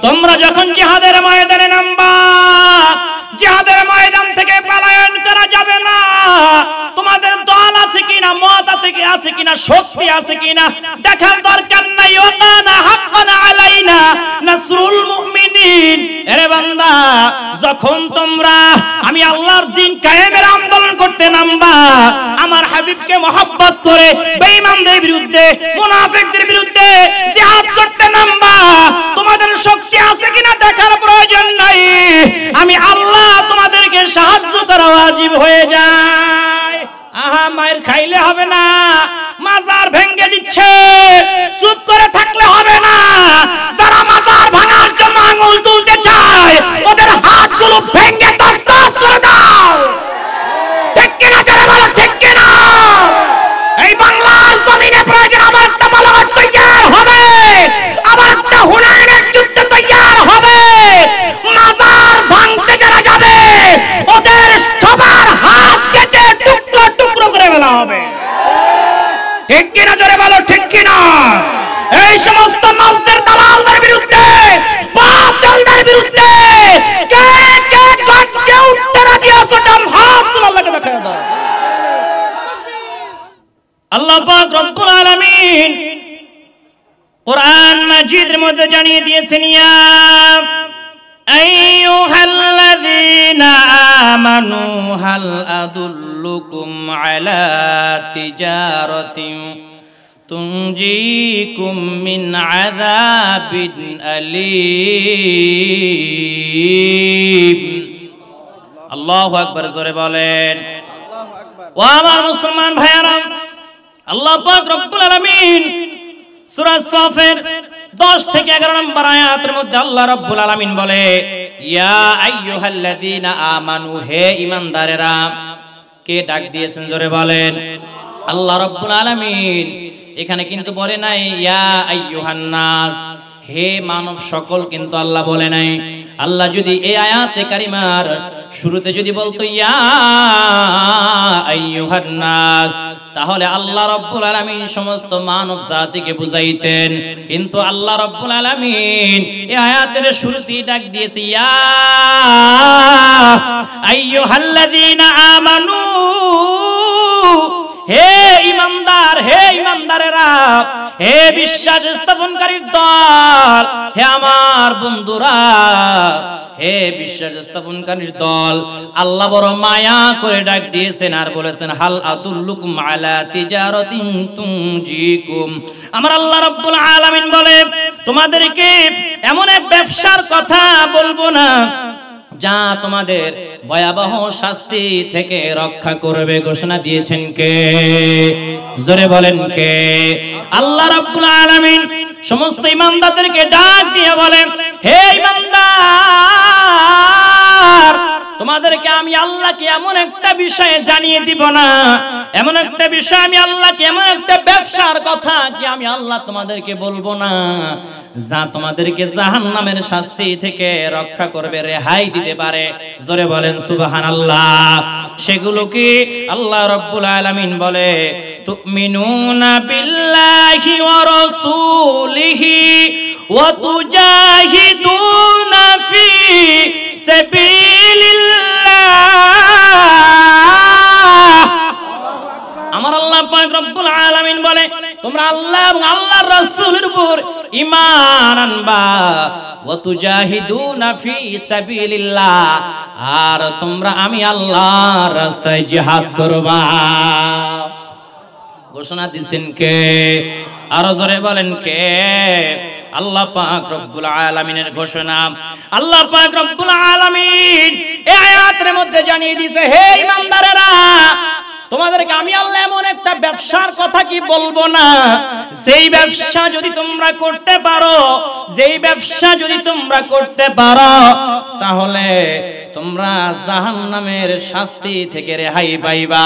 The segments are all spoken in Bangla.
তোমরা যখন জিহাদের ময়দানে নামবা, জিহাদের ময়দান থেকে পলায়ন করা যাবে না। তোমাদের দল আছে কিনা, মত আছে কিনা, শক্তি আছে কিনা দেখার দরকার নাই। ওয়াকানা হাক্কান আলাইনা নাসরুল মুমিনিন। আরে বান্দা, যখন তোমরা আমি আল্লাহর দ্বীন কায়েমের আন্দোলন করতে নামবা, আমার হাবিবকে মহব্বত করে বেঈমানদের বিরুদ্ধে, মুনাফিকদের বিরুদ্ধে জিহাদ করতে নামবা, তোমাদের শক্তি আছে কিনা দেখার প্রয়োজন নাই। আমি আল্লাহ তোমাদেরকে সাহায্য করা ওয়াজিব হয়ে যায়। আহা, মায়ের খাইলে হবে না, মাজার ভেঙে দিচ্ছে, চুপ করে থাকলে হবে না। যারা মাজার ভাঙার জন্য আঙুল তুলতে চায়, ওদের হাতগুলো ভেঙে তছনছ করে দাও। ঠিক কিনা যারা বলো, ঠিক কিনা? এই বাংলার জমিনে প্রয়োজন আমার একটা বলবৎ তৈয়ার হবে, আমার একটা হুনাইনের যুদ্ধ তৈয়ার হবে। মাজার ভাঙতে যারা যাবে, ওদের সবার হাত কেটে টুকরো টুকরো করে ফেলা হবে। ঠিক কিনা জোরে বলো, ঠিক কিনা? এই সমস্ত মাসদের দালালদের বিরুদ্ধে, বাতিলদের বিরুদ্ধে কে কে গর্জে উঠতে রাজি আছো? ডান হাত তুলে আল্লাহকে দেখায় দাও। আল্লাহ পাক রব্বুল আলামিন কুরআন মাজিদের মধ্যে জানিয়ে দিয়েছেন, ইয়া আইয়ুহাল্লাযীনা আমানু হাল আদুল্লুকুম আলা তিজারাতিন তুনজিকুম মিন আযাবিন আলীম। আল্লাহু আকবার, জোরে বলেন। ও আমার মুসলমান ভাইয়েরা, আল্লাহ পাক রব্বুল আলামিন সূরা সাফের 10 থেকে 11 নম্বর আয়াতের মধ্যে আল্লাহ রাব্বুল আলামিন বলে, ইয়া আইয়ুহাল্লাযীনা আমানু, হে ঈমানদারেরা। কে ডাক দিয়েছেন জোরে বলেন? আল্লাহ রাব্বুল আলামিন। এখানে কিন্তু বলে নাই ইয়া আইয়ুহান নাস, হে মানব সকল, কিন্তু আল্লাহ বলে নাই। আল্লাহ যদি এই আয়াতে কারিমার শুরুতে যদি বলতো ইয়া আইয়ুহান নাস, তাহলে আল্লাহ রাব্বুল আলামিন সমস্ত মানব জাতিকে বুঝাইতেন। কিন্তু আল্লাহ রাব্বুল আলামিন এই আয়াতের শুরুতেই ডাক দিয়েছে ইয়া আইয়ুহাল্লাযীনা আমানু, হে ঈমানদার, হে ঈমানদারেরা, হে বিশ্বাস স্থাপনকারীর দল, হে আমার বন্ধুরা, হে বিশ্বাস স্থাপনকারীর দল। আল্লাহ বড় মায়া করে ডাক দিয়েছেন আর বলেছেন, হাল আদুল্লুকুম আলা তিজারাতিন তুনজিকুম। আমার আল্লাহ রাব্বুল আলামিন বলে, তোমাদেরকে এমন এক ব্যবসার কথা বলবো না যা তোমাদের ভয়াবহ শাস্তি থেকে রক্ষা করবে। ঘোষণা দিয়েছেন কে? জোরে বলেন কে? আল্লাহ রাব্বুল আলামিন সমস্ত ঈমানদারদেরকে ডাক দিয়ে বলেন, হে ঈমানদার, তোমাদেরকে আমি আল্লাহকে এমন একটা বিষয়ে জানিয়ে দিব না, এমন একটা বিষয় আমি আল্লাহকে, এমন একটা ব্যবসার কথা কি আমি আল্লাহ তোমাদেরকে বলবো না যা তোমাদেরকে জাহান্নামের শাস্তি থেকে রক্ষা করবে, রেহাই দিতে পারে। জোরে বলেন সুবহানাল্লাহ। সেগুলো কি? আল্লাহ রাব্বুল আলামিন বলে, তুমিনুনা বিল্লাহি ওয়া রাসূলিহি ওয়া তুজাহিদুনা ফি সাবিলিল্লাহ। আমার আল্লাহ পাক রব্বুল আলামিন বলে, তোমরা আল্লাহ এবং আল্লাহর রাসূলের উপর ঈমান আনবা, ওয়া তুজাহিদুনা ফি সাবিলিল্লাহ, আর তোমরা আমি আল্লাহর রাস্তায় জিহাদ করবা। ঘোষণা দিয়েছেন কে? আরো জোরে বলেন কে? আল্লাহ পাক রব্বুল আলামিনের ঘোষণা। আল্লাহ পাক রব্বুল আলামিন এই আয়াতের মধ্যে জানিয়ে দিয়েছে, হে ঈমানদারেরা, তোমাদেরকে আমি আল্লাহ এমন একটা ব্যবসার কথা কি বলবো না, যেই ব্যবসা যদি তোমরা করতে পারো, যেই ব্যবসা যদি তোমরা করতে পারো, তাহলে তোমরা জাহান্নামের শাস্তি থেকে রেহাই পাইবা,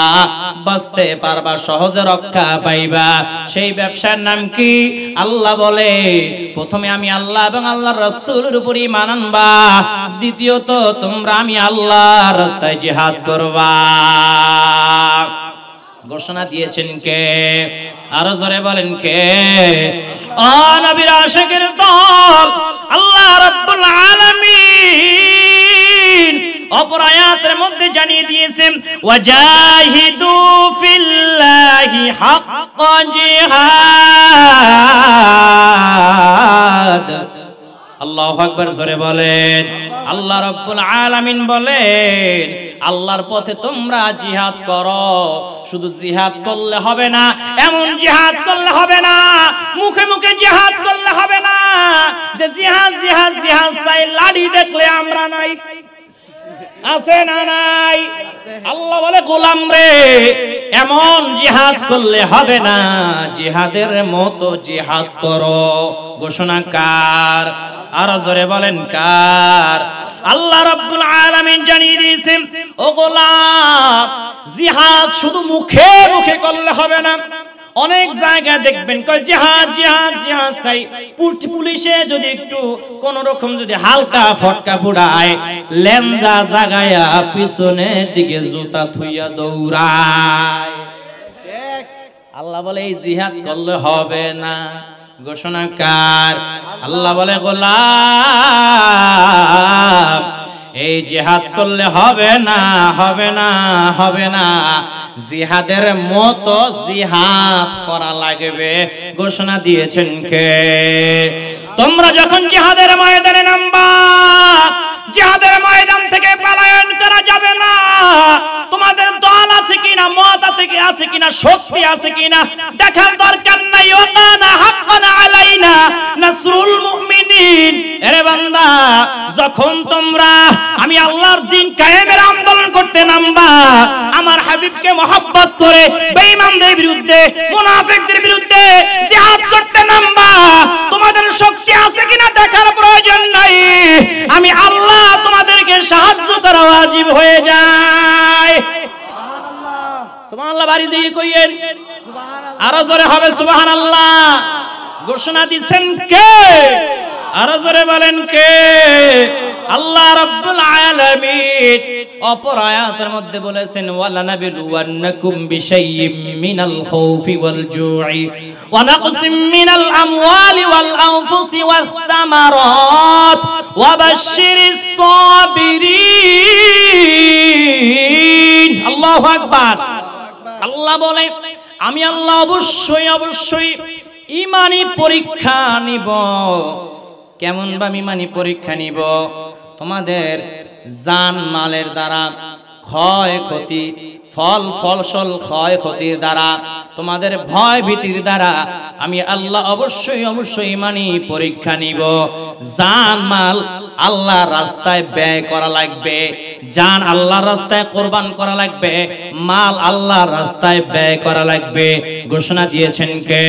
বাঁচতে পারবা, সহজে রক্ষা পাইবা। সেই ব্যবসার নাম কি? আল্লাহ বলে, প্রথমে আমি আল্লাহ এবং আল্লাহর রাসূলের উপর ঈমান আনবা, দ্বিতীয়ত তোমরা আমি আল্লাহর রাস্তায় জিহাদ করবা। ঘোষণা দিয়েছেন কে? আরো জোরে বলেন কে? ও নবীর আশিকের দল, আল্লাহ রাব্বুল অপর আয়াতের মধ্যে জানিয়ে দিয়েছেন ওয়াজাহিদু ফিল্লাহি হাক্কা জিহাদ। আল্লাহু আকবার, জোরে বলেন। আল্লাহ রাব্বুল আলামিন বলেন আল্লাহর পথে তোমরা জিহাদ করো। শুধু জিহাদ করলে হবে না, এমন জিহাদ করলে হবে না, মুখে মুখে জিহাদ করলে হবে না যে জিহাদ জিহাদ জিহাদ চাই, লাড়ি দেখলে আমরা নাই, আছে না নাই? আল্লাহ বলে গোলাম রে, এমন জিহাদ করলে হবে না, জিহাদের মতো জিহাদ করো। ঘোষণা কার? আর জোরে বলেন কার? আল্লাহ রাব্বুল আলামিন জানিয়ে দিয়েছেন ও গোলাম, জিহাদ শুধু মুখে মুখে করলে হবে না। অনেক জায়গায় দেখবেন কয় জিহাদ জিহাদ জিহাদ চাই, পুলিশে যদি একটু কোন রকম যদি হালকা ফটকা ফুড়ায়, লেঞ্জা জাগায়া পিছনের দিকে জুতা থুইয়া দৌড়ায়। আল্লাহ বলে এই জিহাদ করলে হবে না। ঘোষণা কার? আল্লাহ বলে গোলাম, এই জিহাদ করলে হবে না, হবে না, হবে না, জিহাদের মতো জিহাদ করা লাগবে। ঘোষণা দিয়েছেন কে? তোমরা যখন জিহাদের ময়দানে নামবা, জিহাদের ময়দান থেকে পলায়ন করা যাবে না। তোমাদের দল আছে কিনা, মত আছে কিনা, শক্তি আছে কিনা দেখার দরকার নাই। ওয়াকানা হাক্কান আলাইনা নাসরুল মুমিনিন। আরে বান্দা, যখন তোমরা আমি আল্লাহর দ্বীন কায়েমের আন্দোলন করতে নামবা, আমার হাবিবকে মহব্বত করে বেঈমানদের বিরুদ্ধে, মুনাফিকদের বিরুদ্ধে জিহাদ করতে নামবা, তোমাদের শক্তি আছে কিনা দেখার প্রয়োজন নাই। আমি আল্লাহ তোমাদেরকে সাহায্য করা ওয়াজিব হয়ে যায়। সুবহানাল্লাহ, বাড়ি দিয়ে কইয়েন সুবহানাল্লাহ, আরো জোরে হবে সুবহানাল্লাহ। ঘোষণা দিবেন কে? আরো জোরে বলেন কে? আল্লাহ রাব্বুল আলামিন অপর আয়াতের মধ্যে বলেছেন ওয়ালা নাবিলুওয়ান্নাকুম বিশাইয়্যিম মিনাল খাউফি ওয়াল জু'i ওয়া নাকসিম মিনাল আমওয়ালি ওয়াল আনফুসি ওয়াস সামারাত ওয়া বাশশিরিস সাবিরিন। আল্লাহু আকবার। আল্লাহ বলে আমি আল্লাহ অবশ্যই অবশ্যই ঈমানি পরীক্ষা নিব। কেমন বা ঈমানি পরীক্ষা নিব? তোমাদের জান মালের দ্বারা ক্ষয়ক্ষতি, ফসল ক্ষয়ক্ষতির দ্বারা, তোমাদের ভয় ভীতির দ্বারা আমি আল্লাহ অবশ্যই অবশ্যই ঈমানি পরীক্ষা নিব। জান মাল আল্লাহর রাস্তায় ব্যয় করা লাগবে, জান আল্লাহর রাস্তায় কোরবান করা লাগবে, মাল আল্লাহর রাস্তায় ব্যয় করা লাগবে। ঘোষণা দিয়েছেন কে?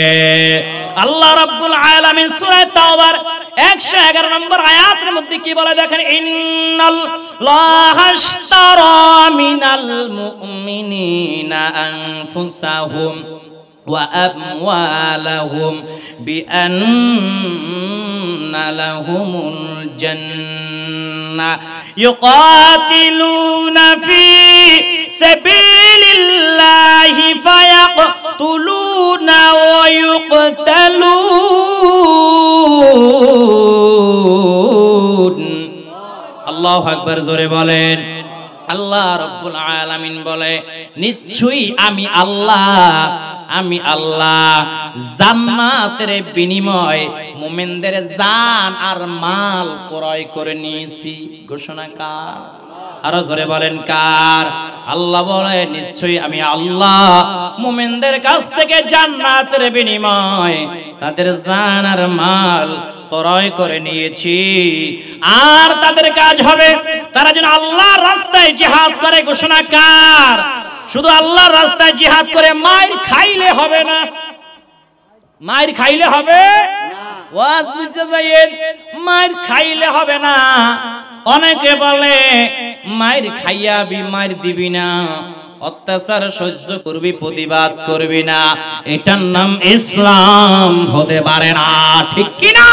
আল্লাহ রাব্বুল আলামিন সূরা তাওবার 111 নম্বর আয়াতের মধ্যে কি বলে দেখেন, ইন্নাল্লাহা আশতারা মিনাল মুমিনিনা আনফুসাহুম ওয়া আমওয়ালাহুম বিআন্না লাহুমুল জান্নাহ ইউকাতিলুনা ফি সাবিলিল্লাহি ফায়াকতুলুনা ওয়া ইউকতালুন। আল্লাহু আকবার, জোরে বলেন। আল্লাহ রাব্বুল আলামিন বলে নিশ্চয়ই আমি আল্লাহ জান্নাতের বিনিময়ে মুমিনদের জান আর মাল ক্রয় করে নিয়েছি। ঘোষণা কার? আরো জোরে বলেন কার? আল্লাহ বলে নিশ্চয়ই আমি আল্লাহ মুমিনদের কাছ থেকে জান্নাতের বিনিময়ে তাদের জান আর মাল ক্রয় করে নিয়েছি। আর তাদের কাজ হবে তারা যেন আল্লাহর রাস্তায় জিহাদ করে। ঘোষণা কার? শুধু আল্লাহর রাস্তায় জিহাদ করে মাইর খাইলে হবে না, মাইর খাইলে হবে ওয়াজ বুঝতে যাইয়েন, মাইর খাইলে হবে না। অনেকে বলে মাইর খাইয়া মাইর দিবি না, অত্যাচার সহ্য করবি, প্রতিবাদ করবি না, এটার নাম ইসলাম হতে পারে না। ঠিক কিনা?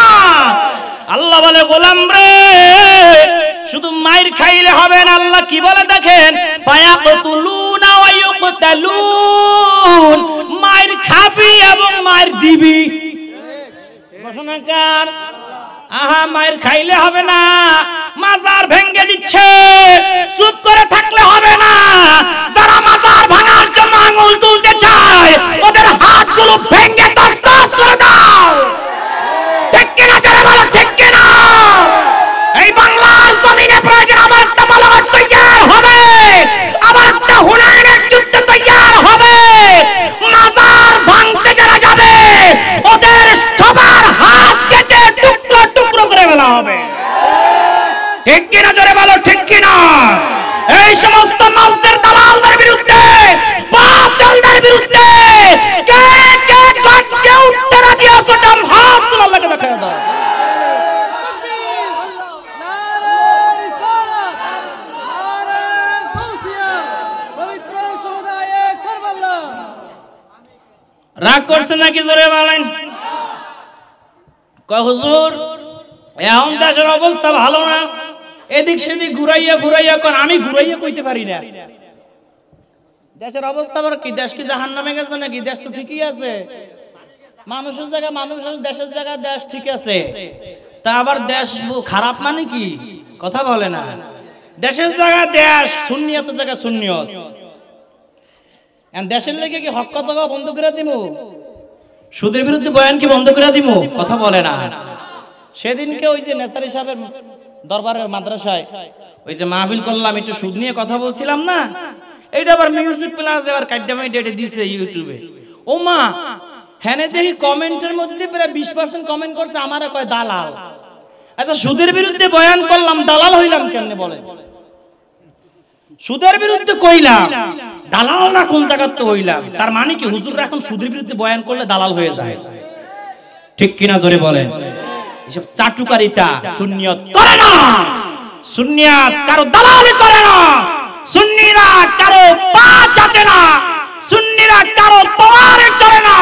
আল্লাহ বলে গোলাম রে, শুধু মাইর খাইলে হবে না। আল্লাহ কি বলে দেখেন, ফায়াকতুলুনা ওয়া ইউকতালুন, মাইর খাবি এবং মাইর দিবি। ঘোষণাকার? আহা, মাইর খাইলে হবে না, মাজার ভেঙে দিচ্ছ দিচ্ছে, চুপ করে থাকলে হবে না। যারা মাজার ভাঙার জন্য আঙুল তুলতে চায় ওদের হাতগুলো ভেঙে তছনছ করে দাও। ঠিক কিনা যারা বলো ঠিক কিনা? এই বাংলার জমিনে প্রয়োজন আবার একটা মালামাত তৈরি হবে, আবার একটা হুনাইনের যুদ্ধ তৈরি হবে। মাজার ভাঙতে যারা যাবে ওদের সবার হাত কেটে টুকরো টুকরো করে ফেলা হবে। ঠিক কিনা জোরে বলো ঠিক কিনা? এই সমস্ত নাজদের দালালদের বিরুদ্ধে, বাতিলদের বিরুদ্ধে কে কে গর্জে উঠতে রাজি আছো? ডান হাত তুলে আল্লাহকে দেখায় দাও। রাগ করছেন নাকি জোরে বলেন? কয় হুজুর এখন দেশের অবস্থা ভালো না, এদিক সেদিক ঘুরাইয়া ঘুরাইয়া কোন আমি ঘুরাইয়া কইতে পারি না। দেশের অবস্থা আবার কি? দেশ কি জাহান্নামে গেছে নাকি? দেশ তো ঠিকই আছে। মানুষের জায়গা মানুষ, দেশের জায়গা দেশ ঠিক আছে। তা আবার দেশ খারাপ মানে কি? কথা বলে না। দেশের জায়গা দেশ, সুন্নিয়তের জায়গা সুন্নিয়ত। দেশের লেগে কি হক কথা বন্ধ করে দিব? সুদের বিরুদ্ধে বয়ান কি বন্ধ করে দিব? কথা বলে না। সেদিনকে ওই যে নেসারি সাহেবের দরবারের মাদ্রাসায় ওই যে মাহফিল করলাম, একটু সুদ নিয়ে কথা বলছিলাম না, এইটা আবার মিউজিক প্লাস আবার কাইডামাই ডেটে দিছে ইউটিউবে। ও মা, হ্যানে দেখি কমেন্টের মধ্যে প্রায় 20% কমেন্ট করছে আমারে কয় দালাল। আচ্ছা সুদের বিরুদ্ধে বয়ান করলাম, দালাল হইলাম কেমনে বলেন? সুদের বিরুদ্ধে কইলাম, দালাল না কোন জায়গাতে তো হইলাম। তার মানে কি হুজুররা এখন সুদের বিরুদ্ধে বয়ান করলে দালাল হয়ে যায়? ঠিক কিনা জোরে বলেন? এসব চাটুকারিতা সুন্নিয়ত করে না। সুন্নিয়ত কারো দালালি করে না। সুন্নিরা কারো পা চাটে না। সুন্নিরা কারো পাওয়ারে চলে না।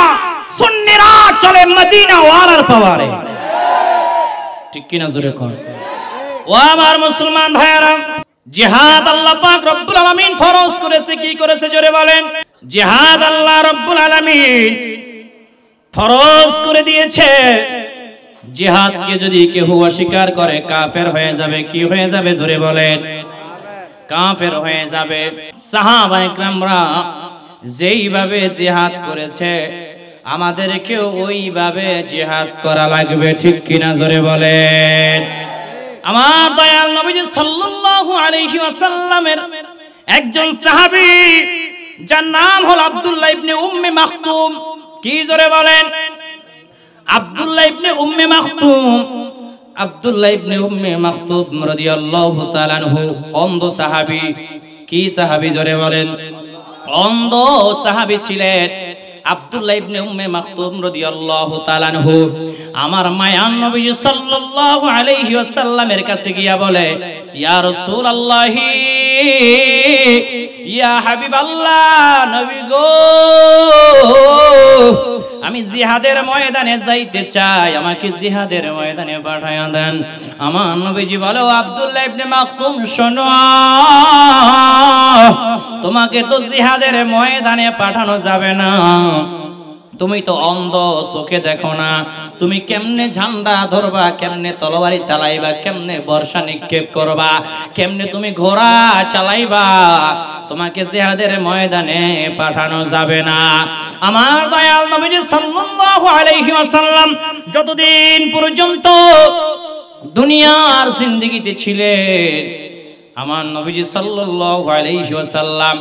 সুন্নিরা চলে মদিনা ওয়ালার পাওয়ারে। ঠিক কিনা জোরে কর। ও আমার মুসলমান ভাইরা, জিহাদ আল্লাহ পাক রব্বুল আলামিন ফরজ করেছে। কি করেছে জোরে বলেন? জিহাদ আল্লাহ রব্বুল আলামিন ফরজ করে দিয়েছে। জিহাদকে যদি কেউ অস্বীকার করে কাফের হয়ে যাবে। কি হয়ে যাবে জোরে বলেন? কাফের হয়ে যাবে। সাহাবায়ে কেরামরা যেইভাবে জিহাদ করেছে আমাদেরকেও ওইভাবে জিহাদ করা লাগবে। ঠিক কিনা জোরে বলেন? আমার দয়াল নবীজি সাল্লাল্লাহু আলাইহি ওয়াসাল্লামের একজন সাহাবী যার নাম হলো আব্দুল্লাহ ইবনে উম্মে মাকতুম। কি জোরে বলেন? আব্দুল্লাহ ইবনে উম্মে মাকতুম। আব্দুল্লাহ ইবনে উম্মে মাকতুম রাদিয়াল্লাহু তাআলা আনহু অন্ধ সাহাবী। কি সাহাবী জোরে বলেন? অন্ধ সাহাবী ছিলেন আব্দুল্লাহ ইবনে উম্মে মাকতুম রাদিয়াল্লাহু তাআলা আনহু। আমার মায়ান নবী সাল্লাল্লাহু আলাইহি ওয়াসাল্লামের কাছে গিয়া বলে, ইয়া রাসূলুল্লাহি, ইয়া হাবিবাল্লাহ, নবী গো, আমি জিহাদের ময়দানে যাইতে চাই, আমাকে জিহাদের ময়দানে পাঠায়া দেন। আমার নবীজি বলে, ও আব্দুল্লাহ ইবনে মাকতুম, শোনো, তোমাকে তো জিহাদের ময়দানে পাঠানো যাবে না। তুমি তো অন্ধ, চোখে দেখো না। তুমি কেমনে ঝান্ডা ধরবা, কেমনে তলোয়ারি চালাইবা, কেমনে বর্ষা নিক্ষেপ করবা, কেমনে তুমি ঘোড়া চালাইবা? তোমাকে জিহাদের ময়দানে পাঠানো যাবে না। আমার দয়াল নবীজি সাল্লাল্লাহু আলাইহি ওয়াসাল্লাম যতদিন পর্যন্ত দুনিয়ার জিন্দেগিতে ছিলেন, আমার নবীজি সাল্লাল্লাহু আলাইহি ওয়াসাল্লাম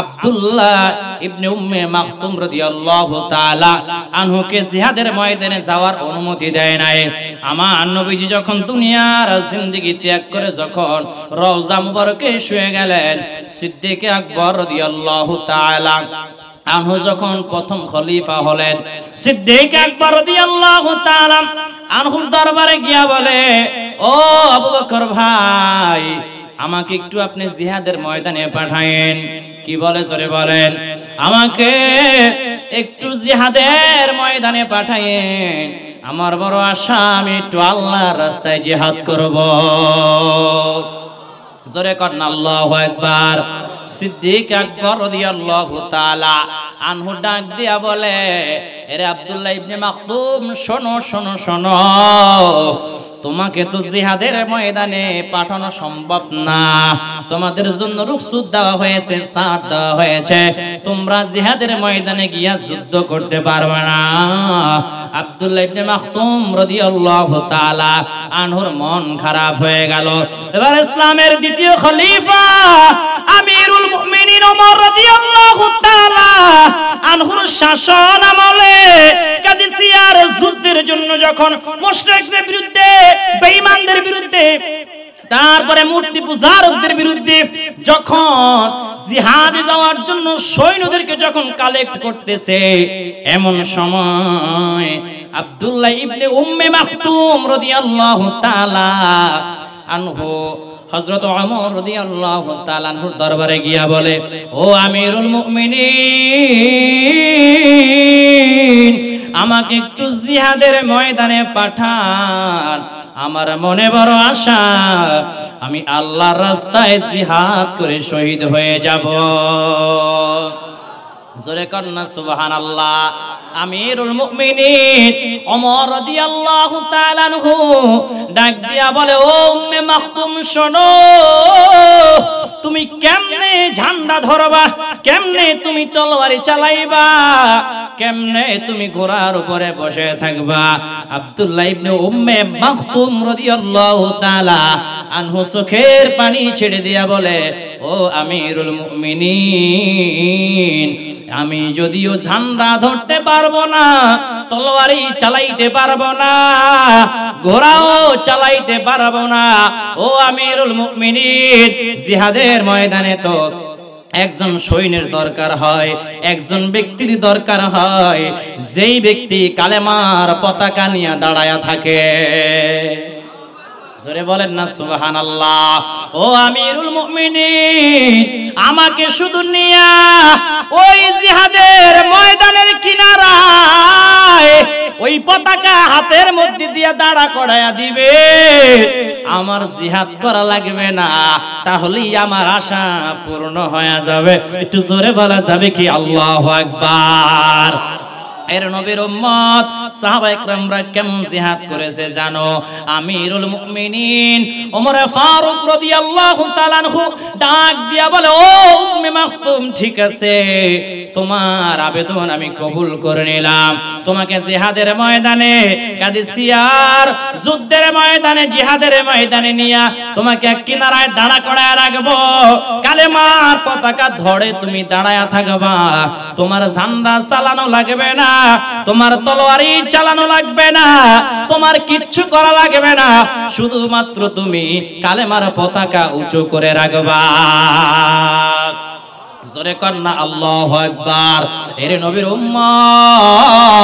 আব্দুল্লাহ ইবনে উম্মে মাকতুম রাদিয়াল্লাহু তাআলা আনহুকে জিহাদের ময়দানে যাওয়ার অনুমতি দেয় নাই। আমার নবীজি যখন দুনিয়ার জিন্দেগি ত্যাগ করে যখন রওজা মুবারকে শুয়ে গেলেন, সিদ্দিক আকবর রাদিয়াল্লাহু তাআলা আনহু যখন প্রথম খলিফা হলেন, সিদ্দিক আকবর রাদিয়াল্লাহু তাআলা আনহুর দরবারে গিয়া বলে, ও আবু বকর ভাই, আমাকে একটু আপনি জিহাদের ময়দানে পাঠায়েন। কি বলে জোরে বলেন? আমাকে একটু জিহাদের ময়দানে পাঠায়েন। আমার বড় আশা, আমি একটু আল্লাহর রাস্তায় জিহাদ করব। জোরে করেন আল্লাহু আকবার। সিদ্দিক আকবর রাদিয়াল্লাহু তাআলা আনহু ডাক দিয়া বলে, এরে আব্দুল্লাহ ইবনে মাকতুম, শোনো শোনো শোনো, তোমাকে তো জিহাদের ময়দানে পাঠানো সম্ভব না, তোমাদের জন্য রুখসত দেওয়া হয়েছে, ছাড় দেওয়া হয়েছে, তোমরা জিহাদের ময়দানে গিয়া যুদ্ধ করতে পারবে না। আব্দুল্লাহ ইবনে মাখতুম রাদিয়াল্লাহু তাআলা আনহুর মন খারাপ হয়ে গেল। এবার ইসলামের দ্বিতীয় খলিফা আমিরুল মুমিনিন ওমর রাদিয়াল্লাহু তাআলা আনহুর শাসন আমলে কাদিসিয়ার যুদ্ধের জন্য যখন মুশরিকদের বিরুদ্ধে, বেঈমানদের বিরুদ্ধে, তারপরে মূর্তি পূজারকদের বিরুদ্ধে যখন জিহাদে যাওয়ার জন্য সৈন্যদেরকে যখন কালেক্ট করতেছে, এমন সময় আব্দুল্লাহ ইবনে উম্মে মাকতুম রাদিয়াল্লাহু তাআলা আনহু হযরত ওমর রাদিয়াল্লাহু তাআলা আনহুর দরবারে গিয়া বলে, ও আমিরুল মুমিনিন, আমাকে একটু জিহাদের ময়দানে পাঠান, আমার মনে বড় আশা, আমি আল্লাহর রাস্তায় জিহাদ করে শহীদ হয়ে যাব। জোরে কন্না সুবহানাল্লাহ। আমিরুল মুমিনিন ওমর রাদিয়াল্লাহু তাআলা আনহু ডাক দিয়া বলে, ও উম্মে মাকতুম শোনো, তুমি কেমনে ঝান্ডা ধরবা, কেমনে তুমি তলোয়ারি চালাইবা, কেমনে তুমি ঘোড়ার উপরে বসে থাকবা? আব্দুল্লাহ ইবনে উম্মে মাকতুম রাদিয়াল্লাহু তাআলা আনহু চোখের পানি ছেড়ে দিয়া বলে, ও আমিরুল মুমিনিন, আমি যদিও ঝান্ডা ধরতে পারবো না, তলোয়ারি চালাইতে পারবো না, ঘোড়াও চালাইতে পারবো না, ও আমিরুল মুমিনিন, জিহাদের ময়দানে তো একজন সৈন্যের দরকার হয়, একজন ব্যক্তির দরকার হয়, যেই ব্যক্তি কালেমার পতাকা নিয়ে দাঁড়ায়া থাকে। জোরে বলেন না সুবহানাল্লাহ। ও আমিরুল মুমিনিন, আমাকে শুধু নিয়া ওই জিহাদের ময়দানের কিনারায় ওই পতাকা হাতের মধ্যে দিয়ে দাঁড়া করায়া দিবে, আমার জিহাদ করা লাগবে না, তাহলেই আমার আশা পূর্ণ হয়ে যাবে। একটু জোরে বলা যাবে কি আল্লাহু আকবার? এর নবীর উম্মত সাহাবায়ে কেরামরা কেমন জিহাদ করেছে জানো? আমিরুল মুমিনিন ওমর ফারুক রাদিয়াল্লাহু তাআলা আনহু ডাক দিয়া বলে, ও উম্মে মাকতুম, ঠিক আছে, তোমার আবেদন আমি কবুল করে নিলাম, তোমাকে জিহাদের ময়দানে, কাদিসিয়ার যুদ্ধের ময়দানে, জিহাদের ময়দানে নিয়া তোমাকে এক কিনারায় দাঁড়া করায় রাখবো, কালেমার পতাকা ধরে তুমি দাঁড়ায়া থাকবা, তোমার ঝান্ডা চালানো লাগবে না, তোমার তলোয়ারি চালানো লাগবে না, তোমার কিচ্ছু করা লাগবে না, শুধুমাত্র তুমি কালেমার পতাকা উঁচু করে রাখবা। জোরে কন্না আল্লাহু আকবার। এর নবীর উম্মত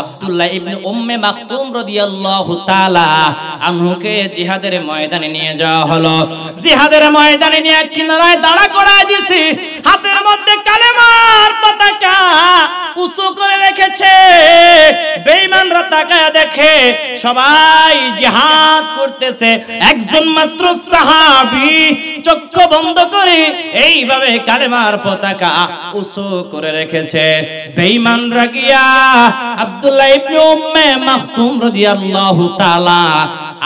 আব্দুল্লাহ ইবনে উম্মে মাকতুম রাদিয়াল্লাহু তাআলা আনহুকে জিহাদের ময়দানে নিয়ে যাওয়া হলো। জিহাদের ময়দানে নিয়ে কিনারায় দাঁড়া করায় দিয়েছি, হাতের মধ্যে কালেমার পতাকা উঁচু করে রেখেছে। বেঈমানরা তাকায় দেখে সবাই জিহাদ করতেছে, একজন মাত্র সাহাবী চক্ষু বন্ধ করে এইভাবে কালেমার পতাকা উঁচু করে রেখেছে। বেঈমানরা গিয়া আব্দুল্লাহ ইবনে উম্মে মাকতুম রাদিয়াল্লাহু তাআলা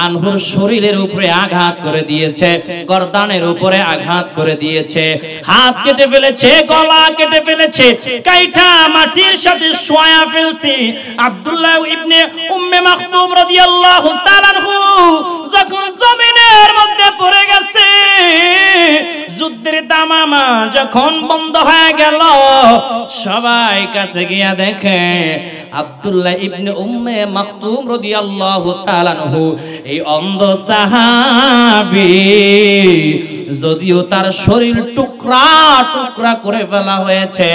আনহুর শরীরের উপরে আঘাত করে দিয়েছে, গর্দানের উপরে আঘাত করে দিয়েছে, হাত কেটে ফেলেছে, গলা কেটে ফেলেছে, কাইটা মাটির সাথে শোয়া ফেলছে। আব্দুল্লাহ ইবনে উম্মে মাকতুম রাদিয়াল্লাহু তাআলা আনহু যখন জমিনের মধ্যে পড়ে গেছে, যুদ্ধের দামামা যখন বন্ধ হয়ে গেল, সবাই কাছে গিয়া দেখে আব্দুল্লাহ ইবনে উম্মে মাকতুম রাদিয়াল্লাহু তাআলা আনহু এই অন্ধ সাহাবী, যদিও তার শরীর টুকরা টুকরা করে ফেলা হয়েছে,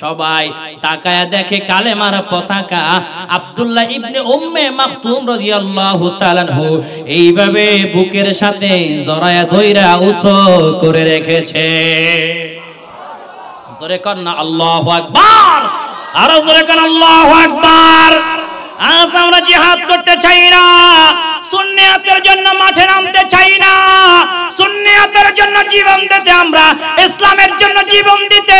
সবাই তাকায়া দেখে কালেমার পতাকা আব্দুল্লাহ ইবনে উম্মে মাকতুম রাদিয়াল্লাহু তাআলা আনহু এইভাবে বুকের সাথে জড়ায়া ধইরা উঁচু করে রেখেছে। জোরে কন্না আল্লাহু আকবার, আর জোরে কন্না আল্লাহু আকবার। আজ আমরা জিহাদ করতে চাই না, সুন্নিয়াতের জন্য মাঠে নামতে চাই না, সুন্নিয়াত শরীয়তের জন্য জীবন দিতে, আমরা ইসলামের জন্য জীবন দিতে,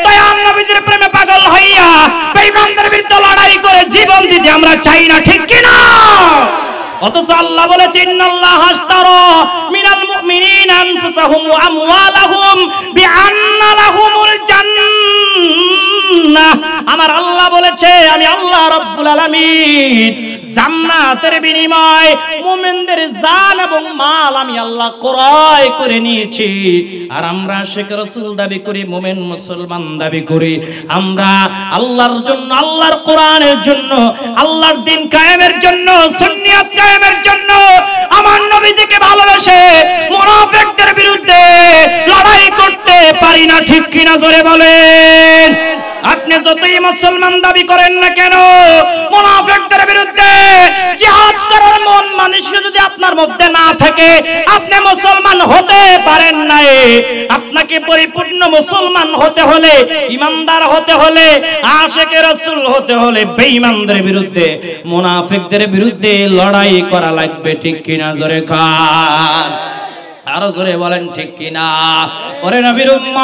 দয়াল নবীর প্রেমে পাগল হইয়া বেঈমানদের বিরুদ্ধে লড়াই করে জীবন দিতে আমরা চাই না, ঠিক কি না? অথচ আল্লাহ বলেছেন ইন্নাল্লাহা আশতারা মিনাল মুমিনিনা আনফুসাহুম ওয়া আমওয়ালাহুম বিআন্না লাহুমুল জান্নাহ। আমার আল্লাহ বলেছে, আমি আল্লাহ রাব্বুল আলামিন জান্নাতের বিনিময়ে মুমিনদের জান এবং মাল আমি আল্লাহ ক্রয় করে নিয়েছি। আর আমরা আশিক রাসূল দাবি করি, মুমিন মুসলমান দাবি করি, আমরা আল্লাহর জন্য, আল্লাহর কোরআনের জন্য, আল্লাহর দ্বীন কায়েমের জন্য, সুন্নিয়ত কায়েমের জন্য আমার নবীজিকে ভালোবেসে মুনাফিকদের বিরুদ্ধে লড়াই করতে পারি না, ঠিক কি না? জোরে বলেন। আপনি যতই মুসলমান দাবি করেন না কেন, মুনাফিকদের বিরুদ্ধে জিহাদ করার মন মানসিকতা যদি আপনার মধ্যে না থাকে, আপনি মুসলমান হতে পারেন না। আপনাকে পরিপূর্ণ মুসলমান হতে হলে, ইমানদার হতে হলে, আশিকে রাসূল হতে হলে বেঈমানদের বিরুদ্ধে, মুনাফিকদের বিরুদ্ধে লড়াই করা লাগবে, ঠিক কি না? জোরে খান, আরো জোরে বলেন, ঠিক কি না? ওরে নবীর উম্মত,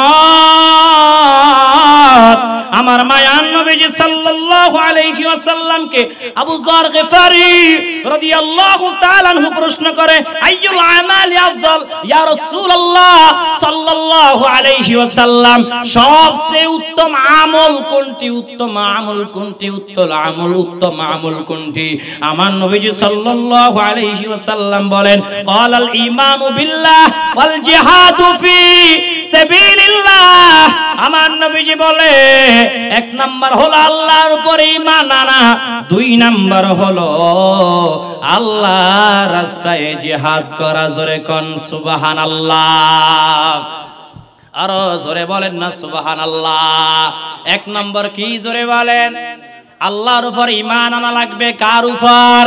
আমার মায়ার নবীজি সাল্লাল্লাহু আলাইহি ওয়াসাল্লামকে আবু যর গিফারি রাদিয়াল্লাহু তাআলা আনহু প্রশ্ন করে, আইয়ুল আমালি আফদল ইয়া রাসূলুল্লাহ সাল্লাল্লাহু আলাইহি ওয়াসাল্লাম, সবচেয়ে উত্তম আমল কোনটি? উত্তম আমল কোনটি? উত্তম আমল কোনটি? আমার নবীজি সাল্লাল্লাহু আলাইহি ওয়াসাল্লাম বলেন, ক্বালাল ঈমানু বিল্লাহ ওয়াল জিহাদু ফি সাবিলিল্লাহ। আমার নবীজি বলে, এক নাম্বার হলো আল্লাহর উপরে ঈমান আনা, দুই নাম্বার হলো আল্লাহর রাস্তায় জিহাদ করা। জোরে কোন সুবহানাল্লাহ, আরো জোরে বলেন না সুবহানাল্লাহ। এক নম্বর কি? জোরে বলেন। আল্লাহর উপর ঈমান আনা লাগবে। কার উপর?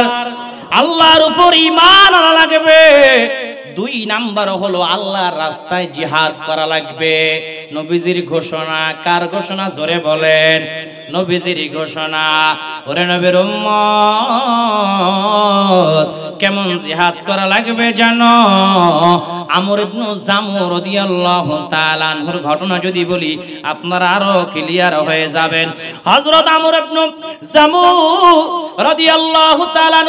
আল্লাহর উপর ঈমান আনা লাগবে। দুই নাম্বার হলো আল্লাহর রাস্তায় জিহাদ করা লাগবে। নবীজির ঘোষণা। কার ঘোষণা? জোরে বলেন। নবীজির ঘোষণা। ওরে নবীর উম্মত, কেমন জিহাদ করা লাগবে জানো? আমর ইবনে জামু রাদিয়াল্লাহু তাআলা আনহুর ঘটনা যদি বলি আপনারা আরো ক্লিয়ার হয়ে যাবেন। হযরত আমর ইবনে জামু রাদিয়াল্লাহু তাআলা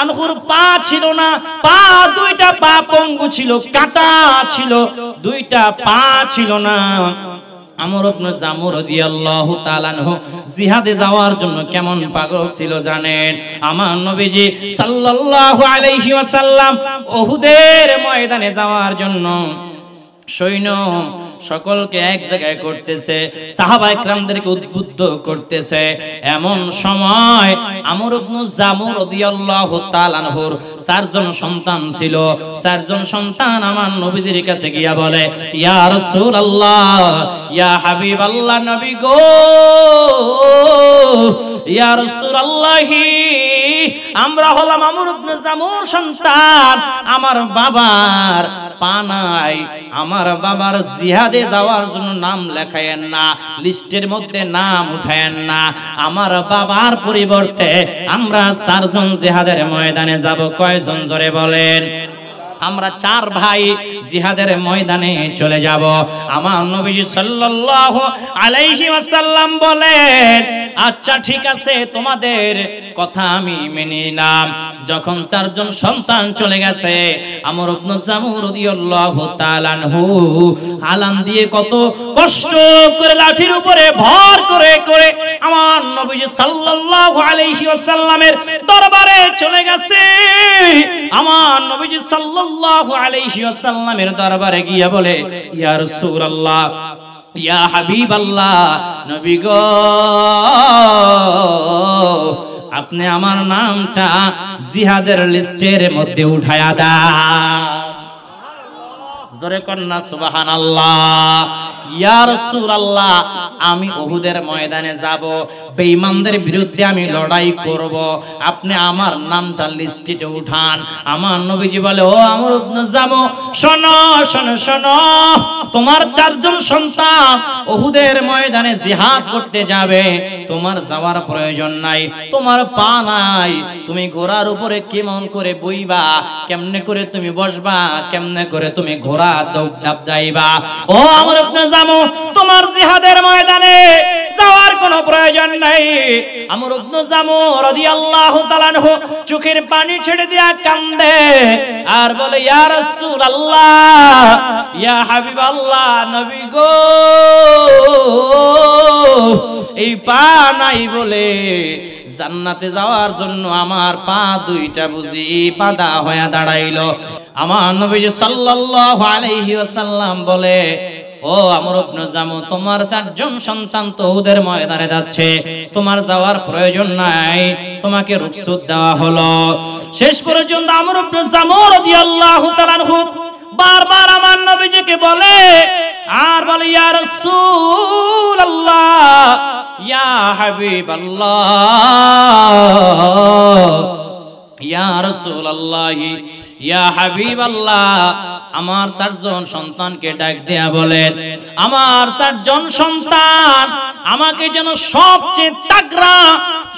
আনহুর পা ছিল না, পা দুইটা পা পঙ্গু ছিল, কাটা ছিল, দুইটা পা ছিল না। আমর ইবনে জামু রাদিয়াল্লাহু তাআলা আনহু জিহাদে যাওয়ার জন্য কেমন পাগল ছিল জানেন? আমার নবীজি সাল্লাল্লাহু আলাইহি ওয়াসাল্লাম উহুদের ময়দানে যাওয়ার জন্য সৈন্য সকলকে এক জায়গায় করতেছে, সাহাবা ইকরামদেরকে উদ্বুদ্ধ করতেছে। এমন সময় আমর ইবনে জামু রাদিয়াল্লাহু তাআলা আনহুর চারজন সন্তান ছিল। চারজন সন্তান আমার নবীজির কাছে গিয়া বলে, ইয়া রাসূলুল্লাহ, ইয়া হাবিবাল্লাহ, নবী গো, ইয়া রাসূলুল্লাহ, আমরা হলাম আমর ইবনে জামুর সন্তান, আমার বাবার পা নাই, আমার বাবার জিহাদে যাওয়ার জন্য নাম লেখায়েন না, লিস্টের মধ্যে নাম উঠায়েন না। আমার বাবার পরিবর্তে আমরা চারজন জিহাদের ময়দানে যাব। কয়জন? জোরে বলেন। আমরা চার ভাই জিহাদের ময়দানে চলে যাব। আমার নবীজি সাল্লাল্লাহু আলাইহি ওয়াসাল্লাম বলেন, আচ্ছা ঠিক আছে, তোমাদের কথা আমি মেনে নিলাম। যখন চারজন সন্তান চলে গেছে, আমর ইবনে জামু রাদিয়াল্লাহু তাআলা আনহু আলান দিয়ে কত কষ্ট করে লাঠির উপরে ভর করে করে আমার নবীজি সাল্লাল্লাহু আলাইহি ওয়াসাল্লামের দরবারে চলে গেছে। আমার নবীজি সাল্লাল্লাহু আলাইহি ওয়াসাল্লামের দরবারে গিয়া বলে, ইয়া রাসূলুল্লাহ, ইয়া হাবিবাল্লাহ, নবী গো, আপনি আমার নামটা জিহাদের লিস্টের মধ্যে উঠায়া দেন। জোরে কন্না সুবহানাল্লাহ। ইয়া রাসূলুল্লাহ আমি উহুদের ময়দানে যাব, বেঈমানদের বিরুদ্ধে আমি লড়াই করব, আপনি আমার নামটা লিস্টে উঠান। আমার নবীজি বলে, ও আমর ইবনে জামু, শোনো শোনো শোনো, তোমার 4 জন সন্তান উহুদের ময়দানে জিহাদ করতে যাবে, তোমার যাওয়ার প্রয়োজন নাই, তোমার পা নাই, তুমি ঘোড়ার উপরে কেমন করে বইবা, কেমনে করে তুমি বসবা, কেমনে করে তুমি ঘোড়া দৌড় যাইবা। ও আমর ইবনে জামু, তোমার জিহাদের ময়দানে যাওয়ার কোনো প্রয়োজন নাই। আমর ইবনে জামু রাদিয়াল্লাহু তাআলা আনহু চোখের পানি ছেড়ে দিয়া কান্দে আর বলে, ইয়া রাসূলুল্লাহ, ইয়া হাবিবাল্লাহ, নবী গো, এই পা নাই বলে জান্নাতে যাওয়ার জন্য আমার পা দুইটা বুঝি বাঁধা হয়ে দাঁড়াইলো। আমার নবীজি সাল্লাল্লাহু আলাইহি ওয়াসাল্লাম বলে, ও আমর ইবনে জামু, তোমার 4 জন সন্তান তো উহুদের ময়দানে যাচ্ছে, তোমার যাওয়ার প্রয়োজন নাই, তোমাকে রুখসত দেওয়া হলো। শেষ পর্যন্ত আমর ইবনে জামু রাদিয়াল্লাহু তাআলা আনহু বারবার আমার নবীজিকে বলে আর বলে, ইয়া রাসূলুল্লাহ, ইয়া হাবিবাল্লাহ, ইয়া রাসূলুল্লাহ, ইয়া হাবিবাল্লাহ, আমার 4 জন সন্তানকে ডাক দেয়া বলেন, আমার 4 জন সন্তান আমাকে যেন সবচেয়ে তাগড়া,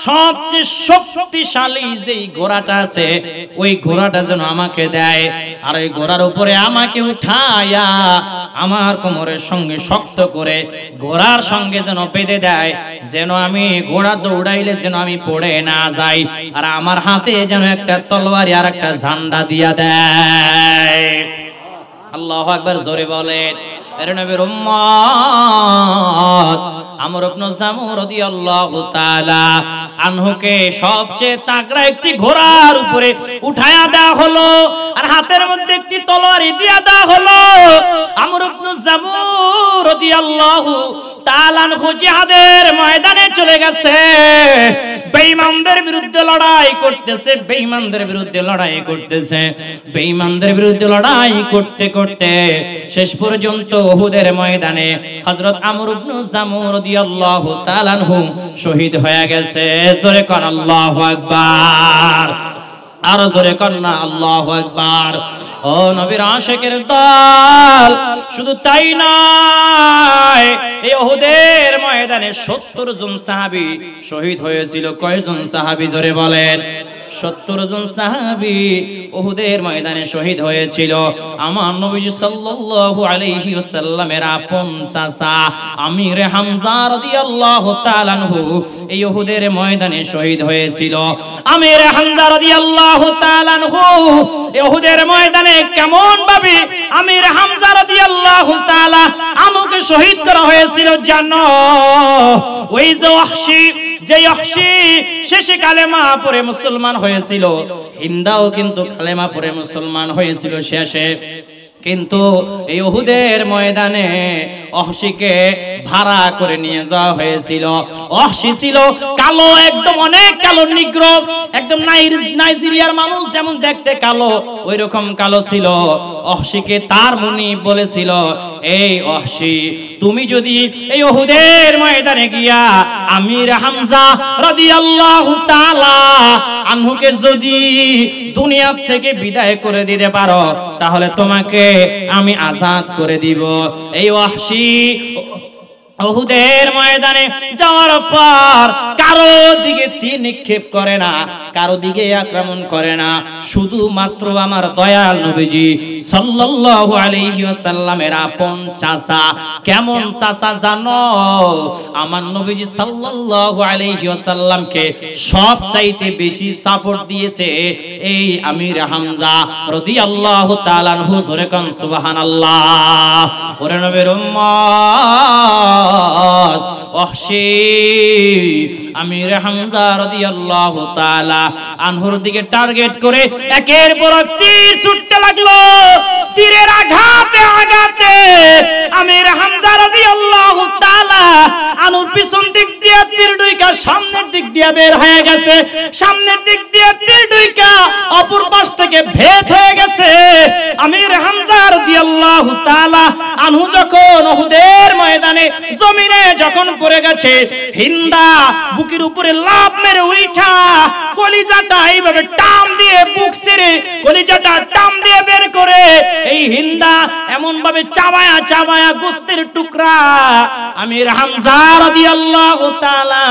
সবচেয়ে শক্তিশালী যেই ঘোড়াটা আছে ওই ঘোড়াটা যেন আমাকে দেয়, আর ওই ঘোড়ার উপরে আমাকে উঠায়া আমার কোমরের সঙ্গে শক্ত করে ঘোড়ার সঙ্গে যেন বেঁধে দেয়, যেন আমি ঘোড়া দৌড়াইলে যেন আমি পড়ে না যাই, আর আমার হাতে যেন একটা তলোয়ার আর একটা ঝান্ডা দিয়া দেয়। আল্লাহু আকবার, জোরে বলেন। এর নবীর উম্মত আমর ইবনে জামু রাদিয়াল্লাহু তাআলা আনহুকে সবচেয়ে তাগড়া একটি ঘোড়ার উপরে উঠায়া দেওয়া হলো, আর হাতের মধ্যে একটি তলোয়ার দিয়া দেওয়া হলো। আমর ইবনে জামু রাদিয়াল্লাহু তাআলা আনহু জিহাদের ময়দানে চলে গেছে, বেঈমানদের বিরুদ্ধে লড়াই করতেছে, বেঈমানদের বিরুদ্ধে লড়াই করতেছে, বেঈমানদের বিরুদ্ধে লড়াই করতে করতে শেষ পর্যন্ত উহুদের ময়দানে হযরত আমর ইবনে জামু রাদিয়াল্লাহু তাআলা আনহু শহীদ হয়ে গেছে। জোরে কোন আল্লাহু আকবার, আর জোরে কোন না আল্লাহু আকবার। ও নবীর আশিকের দল, শুধু তাই নয়, এই উহুদের ময়দানে 70 জন সাহাবী শহীদ হয়েছিল। কয়জন সাহাবী জোরে বলেন? 70 জন সাহাবী উহুদের ময়দানে শহীদ হয়েছিল। আমার নবীজি সাল্লাল্লাহু আলাইহি ওয়াসাল্লামের আপন চাচা আমির হামজা রাদিয়াল্লাহু তাআলা আনহু এই উহুদের ময়দানে শহীদ হয়েছিল। আমির হামজা রাদিয়াল্লাহু তাআলা আনহু এই উহুদের ময়দানে কেমন ভাবে আমির হামজা রাদিয়াল্লাহু তাআলা আনহুকে শহীদ করা হয়েছিল জানো? ওই যে ওয়াহশী, যে ওয়াহশী শেষে কালেমা পড়ে মুসলমান হয়েছিল, হিন্দাও কিন্তু কালেমা পড়ে মুসলমান হয়েছিল শেষে। কিন্তু এই উহুদের ময়দানে ওয়াহশীকে ভাড়া করে নিয়ে যাওয়া হয়েছিল। ওয়াহশী ছিল কালো, একদম অনেক কালো, নিগ্র, একদম নাইজেরিয়ার মানুষ যেমন দেখতে কালো ওই রকম কালো ছিল। ওয়াহশীকে তার মুনি বলেছিল, এই ওয়াহশী, তুমি যদি এই উহুদের ময়দানে গিয়া আমির হামজা রাদিয়াল্লাহু তাআলা আনহুকে যদি দুনিয়া থেকে বিদায় করে দিতে পারো তাহলে তোমাকে আমি আজাদ করে দিব। এই ওয়াহশী উহুদের ময়দানে যাওয়ার পর কারো দিকে তীর নিক্ষেপ করে না, কারো দিকে আক্রমণ করে না, শুধুমাত্র আমার দয়াল নবীজি সাল্লাল্লাহু আলাইহি ওয়াসাল্লামের আপন চাচা। কেমন চাচা জানো? আমার নবীজি সাল্লাল্লাহু আলাইহি ওয়াসাল্লামকে সবচাইতে বেশি সাপোর্ট দিয়েছে এই আমির হামজা রাদিয়াল্লাহু তাআলা আনহু। জোরে কোন সুবহানাল্লাহ। ওরে নবীর উম্মত, ওয়াহশী আমির হামজা রাদিয়াল্লাহু তাআলা আনহুর দিকে টার্গেট করে একের পর এক তীর ছুটতে লাগলো। তীরের আঘাতে আঘাতে আমির হামজা রাদিয়াল্লাহু তাআলা আনহুর পিছন দিক দিয়ে তীর ঢুইকা সামনের দিক দিয়ে বের হয়ে গেছে, সামনের দিক দিয়ে তীর ঢুইকা অপর পাশ থেকে ভেদ হয়ে গেছে। আমির হামজা রাদিয়াল্লাহু তাআলা আনহু যখন উহুদের ময়দানে জমিনে যখন পড়ে গেছে, হিন্দা বুকের উপরে লাফ মেরে উঠা কলিজাটা এইভাবে টান দিয়ে বুক ছেড়ে কলিজাটা টান দিয়ে বের করে এই হিন্দা এমন ভাবে চাবায়া চাবায়া গোশতের টুকরা আমির হামজা রাদিয়াল্লাহু তাআলা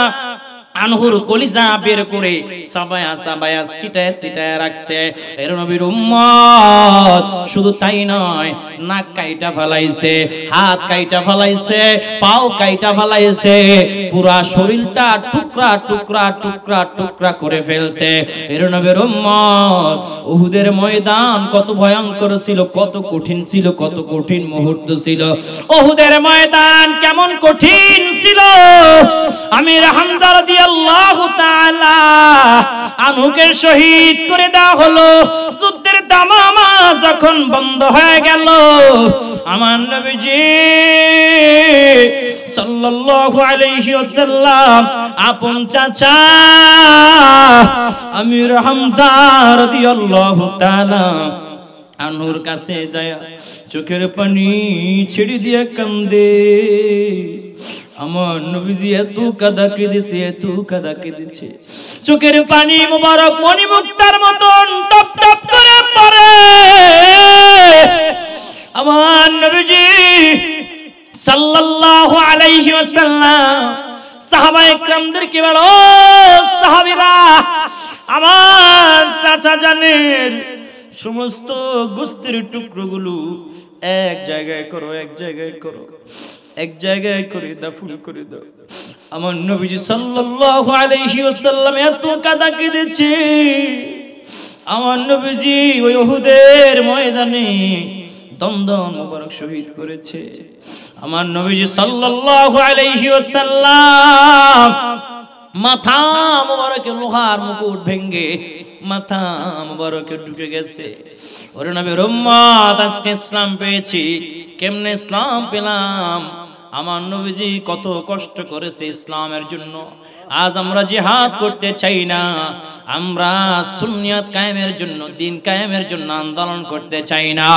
আনহুর কলিজা বের করে সাবায়া সাবায়া ছিটায় ছিটায় রাখছে। এর নবীর উম্মত শুধু তাই নয়, নাক কাইটা ফেলাইছে, হাত কাইটা ফেলাইছে, পাও কাইটা ফেলাইছে, পুরা শরীরটা টুকরা টুকরা টুকরা টুকরা করে ফেলছে। এর নবীর উম্মত উহুদের ময়দান কত ভয়ঙ্কর ছিল, কত কঠিন ছিল, কত কঠিন মুহূর্ত ছিল। উহুদের ময়দান কেমন কঠিন ছিল, আমির হামজা রাদিয়াল্লাহু তাআলা আনহুকে শহীদ করে দেওয়া হলো। যুদ্ধের দামামা যখন বন্ধ হয়ে গেল, আমার নবীজি সাল্লাল্লাহু আলাইহি ওয়াসাল্লাম আপন চাচা আমির হামজা রাদিয়াল্লাহু তাআলা আনহুর কাছে যায় চোখের পানি ছেড়ে দিয়ে কান্দে। আমার নবীজি এত কাঁদা কেঁদেছে, এত কাঁদা কেঁদেছে, চোখের পানি মুবারক মণিমুক্তার মতন টপ টপ করে পড়ে। আমার নবীজি সাল্লাল্লাহু আলাইহি ওয়াসাল্লাম সাহাবায়ে কেরামদেরকে বলে, ও সাহাবীরা, আমার চাচা জানের সমস্ত গোশতের টুকরোগুলো এক জায়গায় করো, এক জায়গায় করো, এক জায়গায় করে দাফন করে দাও। আমার নবীজি সাল্লাল্লাহু আলাইহি ওয়াসাল্লাম এত কাঁদা কেঁদেছে। আমার নবীজি ওই উহুদের ময়দানে দমদম মুবারক শহীদ করেছে। আমার নবীজি সাল্লাল্লাহু আলাইহি ওয়াসাল্লাম মাথা মুবারকে লোহার মুকুট ভেঙে মাথা মুবারকে ঢুকে গেছে। ওরে নবীর উম্মত, আজকে ইসলাম পেয়েছি। কেমনে ইসলাম পেলাম? আমার নবীজি কত কষ্ট করেছে ইসলামের জন্য। আজ আমরা জিহাদ করতে চাই না, আমরা সুন্নিয়ত কায়েমের জন্য, দিন কায়েমের জন্য আন্দোলন করতে চাই না।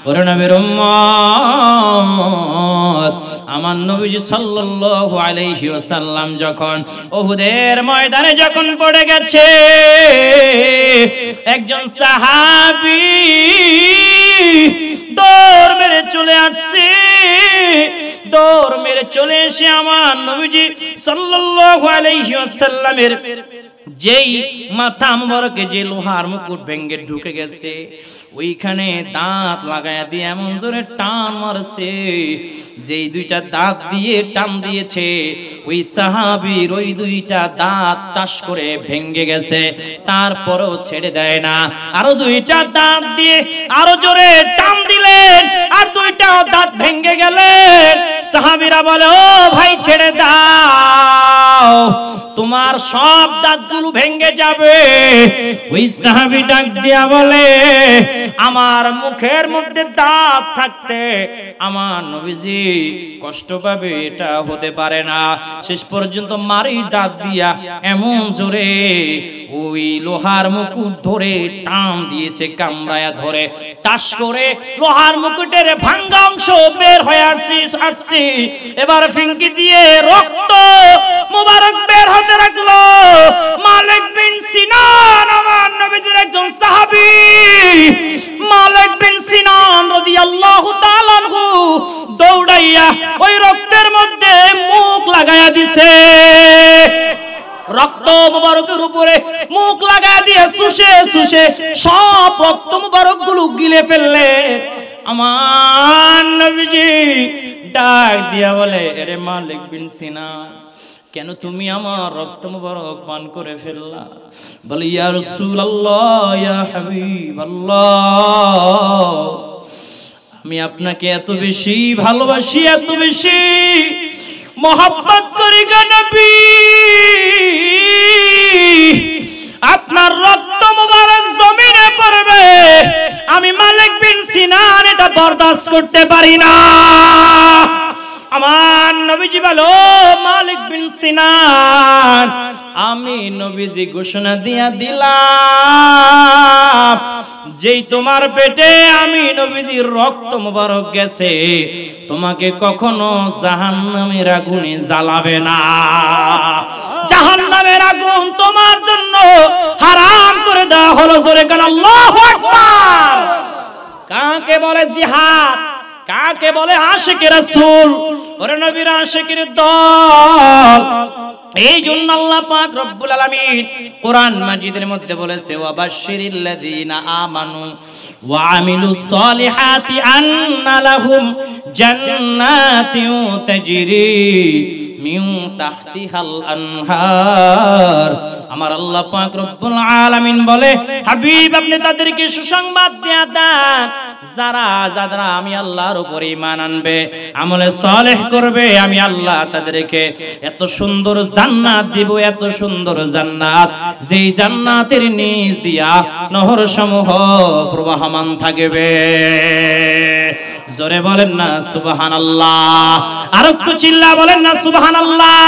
ওরে নবীর উম্মত, আমার নবীজি সাল্লাল্লাহু আলাইহি ওয়াসাল্লাম যখন উহুদের ময়দানে যখন পড়ে গেছে, একজন সাহাবী দৌড় মেরে চলে আসছে। দৌড় মেরে চলে এসে আমার নবীজি সাল্লাল্লাহু আলাইহি ওয়াসাল্লামের যেই মাথা মুবারকে যে লোহার মুকুট ভেঙে ঢুকে গেছে, ওইখানে দাঁত লাগায়া দিয়ে এমন জোরে টান মারছে, যেই দুইটা দাঁত দিয়ে টান দিয়েছে ওই সাহাবীর ওই দুইটা দাঁত টাস করে ভেঙে গেছে। তারপরেও ছেড়ে দেয় না, আরো দুইটা দাঁত দিয়ে আরো জোরে টান দিলেন, আর দুইটা দাঁত ভেঙে গেলেন। সাহাবীরা বলে, ও ভাই ছেড়ে দাও, তোমার সব দাঁতগুলো ভেঙে যাবে। ওই সাহাবী ডাক দিয়া বলে, আমার মুখের মধ্যে দাঁত থাকতে আমার নবীজি কষ্ট পাবে, এটা হতে পারে না। শেষ পর্যন্ত মারি দাঁত দিয়া এমন জোরে ওই লোহার মুকুট ধরে টান দিয়েছে, কামড়ায়া ধরে টাস করে লোহার মুকুটের ভাঙা অংশ বের হয়ে আসছে। এবার ফিঙ্কি দিয়ে রক্ত মুবারক বের হতে লাগলো। মালিক বিন সিনান, আমার নবীজির একজন সাহাবী, মালিক বিন সিনান রাদিয়াল্লাহু তাআলা আনহু দৌড়াইয়া ওই রক্তের মধ্যে মুখ লাগায়া দিছে। রক্ত মুবারকের উপরে মুখ লাগায়া দিয়ে শুষে শুষে সব রক্ত মুবারক গুলো গিলে ফেললে। আমার নবীজি ডাক দিয়া বলে, আরে মালিক বিন সিনান, কেন তুমি আমার রক্ত মুবারক পান করে ফেললা? বলে, ইয়া রাসূলুল্লাহ, ইয়া হাবিবাল্লাহ, আমি আপনাকে এত বেশি ভালোবাসি, এত বেশি মহব্বত করি গো নবী, আপনার রক্ত মুবারক জমিনে পড়বে আমি মালিক বিন সিনান এটা বরদাস্ত করতে পারি না। আমার নবীজি বলো মালিক বিন সিনান, আমি নবীজি ঘোষণা দিয়া দিলাম যেই তোমার পেটে আমি নবীজির রক্ত মোবারক গেছে, তোমাকে কখনো জাহান্নামের আগুনে জ্বালাবে না। জাহান্নামের আগুন তোমার জন্য হারাম করে দেওয়া হলো। জোরে কান আল্লাহু আকবার। কাকে বলে জিহাদ, কাকে বলে আশিকে রাসূল, ওরে নবীর আশিকের দল। এই জন্য আল্লাহ পাক রব্বুল আলামিন কোরআন মাজিদের মধ্যে বলেছে ওয়াবাশশিরিল লাযিনা আমানু ওয়া আমিলুস সলিহাতি আন্না লাহুম জান্নাতিন তাজরি মিন তাহতিহাল আনহার। আমার আল্লাহ পাক রব্বুল আলামিন বলে হাবিব আপনি তাদেরকে সুসংবাদ দিয়ে দেন যারা আমি আল্লাহর উপর ঈমান আনবে, আমলে সালেহ করবে, আমি আল্লাহ তাদেরকে এত সুন্দর জান্নাত দিব, এত সুন্দর জান্নাত যেই জান্নাতের নিচ দিয়া নহর সমূহ প্রবাহমান থাকবে। জোরে বলেন না সুবহানাল্লাহ। আর একটু চিল্লা বলেন না সুবহানাল্লাহ।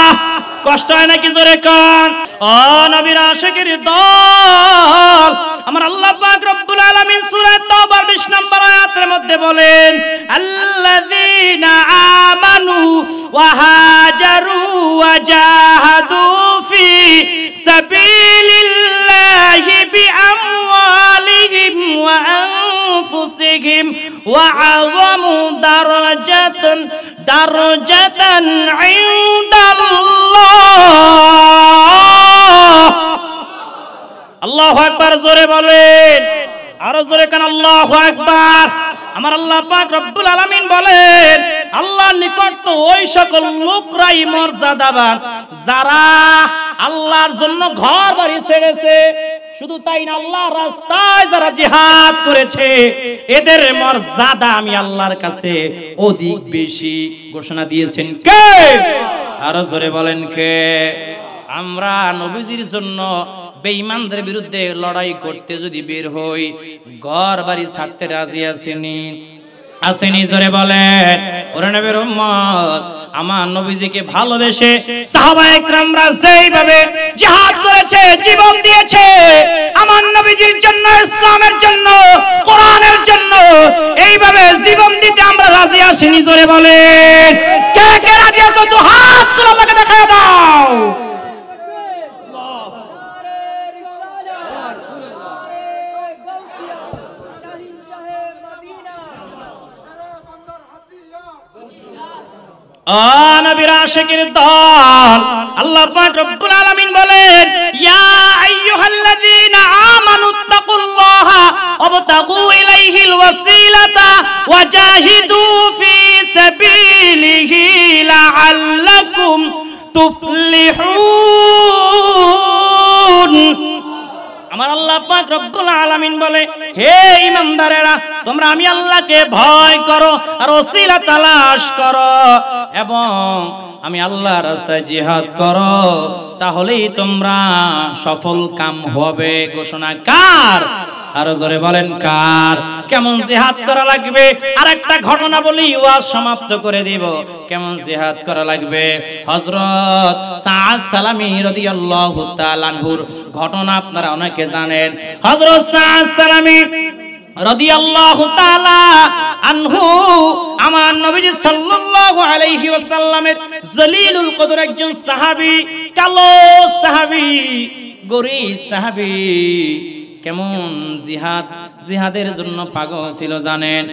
কষ্ট হয় নাকি? জোরে কান। ও নবীর আশিকের দল, আমার আল্লাহ পাক রব্বুল আলামিন সূরা তাওবার 20 নম্বর আয়াতের মধ্যে বলেন আল্লাযীনা আমানু ওয়া হাজারু ওয়া জাহাদু ফি সাবিলিল্লাহি বিআমওয়ালিহিম ওয়া আনফুসিহিম ওয়া আযমু দারাজাতান ইনদাল্লাহ। আল্লাহু আকবার। জোরে বলেন, আরো জোরে কান আল্লাহু আকবার। আমার আল্লাহ পাক রব্বুল আলামিন বলেন আল্লাহর নিকট তো ওই সকল লোকরাই মর্যাদাবান যারা আল্লাহর জন্য ঘর বাড়ি ছেড়েছে। শুধু তাই না, আল্লাহর রাস্তায় যারা জিহাদ করেছে এদের মর্যাদা আমি আল্লাহর কাছে অধিক বেশি। ঘোষণা দিয়েছেন কে? আরো জোরে বলেন কে? আমরা নবীজির জন্য বেঈমানদের বিরুদ্ধে লড়াই করতে যদি বের হই, ঘর বাড়ি ছাড়তে রাজি আছেনি? আসেনি? জোরে বলেন। ওরে নবীর উম্মত, আমার নবীজিকে ভালোবেসে সাহাবায়ে কেরামরা যেইভাবে জিহাদ করেছে, জীবন দিয়েছে আমার নবীজির জন্য, ইসলামের জন্য, কোরআনের জন্য, এইভাবে জীবন দিতে আমরা রাজি আসিনি? জোরে বলেন কে কে রাজি আছো? তো হাত তুলে আল্লাহকে দেখায় দাও। নবীর আশিকের দল, আল্লাহ পাক রব্বুল আলামিন বলেন ইয়া আইয়ুহাল্লাযীনা আমানুত্তাকুল্লাহা ওয়াবতাগু ইলাইহিল ওয়াসিলাতা ওয়াজাহিদু ফি সাবিলিহি লাআল্লাকুম তুফলিহুন। আমার আল্লাহ পাক রব্বুল আলামিন বলে হে ঈমানদারেরা, তোমরা আমি আল্লাহকে ভয় করো আর ওসিলা তালাশ করো এবং আমি আল্লাহর রাস্তায় জিহাদ করো, তাহলেই তোমরা সফল কাম হবে। ঘোষণা কার? আরো জোরে বলেন কার? কেমন জিহাদ করা লাগবে? আরেকটা ঘটনা বলি, ওয়াজ সমাপ্ত করে দিব। কেমন জিহাদ করা লাগবে? হযরত সাআদ সালামী রাদিয়াল্লাহু তাআলা আনহুর ঘটনা আপনারা অনেকে জানেন। হযরত সাআদ সালামী রাদিয়াল্লাহু তাআলা আনহু আমার নবীজি সাল্লাল্লাহু আলাইহি ওয়াসাল্লামের জলিলুল কদর একজন সাহাবী, কালো সাহাবী, গরীব সাহাবী। কেমন জিহাদের জন্য পাগল ছিল জানেন?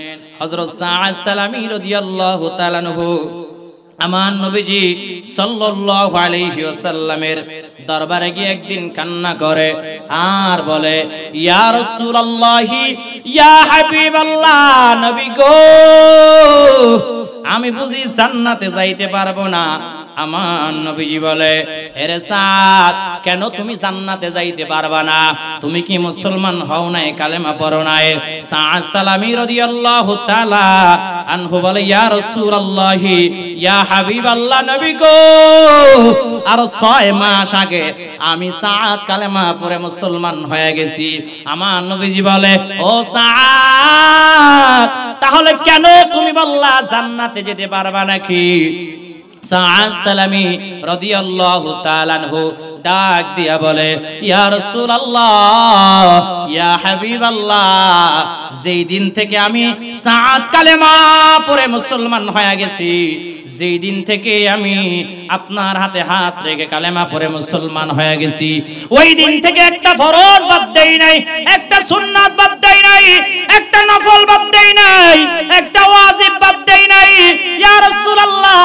হযরত সাআদ সালামী রাদিয়াল্লাহু তাআলা আনহু আমার নবীজি সাল্লাল্লাহু আলাইহি ওয়াসাল্লামের দরবারে গিয়ে একদিন কান্না করে আর বলে ইয়া রাসূলুল্লাহি ইয়া হাবিবাল্লাহ, নবী গো আমি বুঝি জান্নাতে যাইতে পারবো না। আমার নবীজি বলে আরে সাদ, কেন তুমি জান্নাতে যাইতে পারবা না? তুমি কি মুসলমান হও নাই, কালেমা পড়ো নাই? সাআদ সালামী রাদিয়াল্লাহু তাআলা আনহু বলে ইয়া রাসূলুল্লাহি ইয়া হাবিবাল্লাহ, নবী গো আর 6 মাস আগে আমি সাআদ কালেমা পড়ে মুসলমান হয়ে গেছি। আমার নবীজি বলে ও সাআদ, তাহলে কেন তুমি হাবিবাল্লাহ জান্নাতে যেতে পারবা নাকি? সাআদ সালামী রাদিয়াল্লাহু তাআলা আনহু ডাক দিয়া বলে, ইয়া রাসূলুল্লাহ, ইয়া হাবিবাল্লাহ, যেই দিন থেকে আমি সাআদ কালেমা পড়ে মুসলমান হয়ে গেছি, যেই দিন থেকে আমি আপনার হাতে হাত রেখে কালেমা পড়ে মুসলমান হয়ে গেছি, ওই দিন থেকে একটা ফরজ বাদ দেই নাই, একটা সুন্নাত বাদ দেই নাই, একটা নফল বাদ দেই নাই, একটা ওয়াজিব বাদ দেই নাই। ইয়া রাসূলুল্লাহ,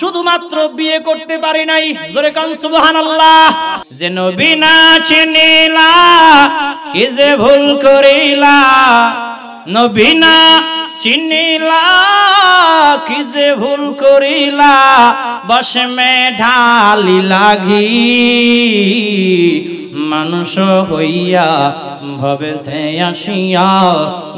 শুধুমাত্র বিয়ে করতে পারি নাই। জোরে কান সুবহানাল্লাহ। যে নবী না চিনিলা কি যে ভুল করিলা, নবী না চিনিলা কি যে ভুল করিলা, বসমে ঢালি লাগি মানুষ হইয়া ভবেতে আসিয়া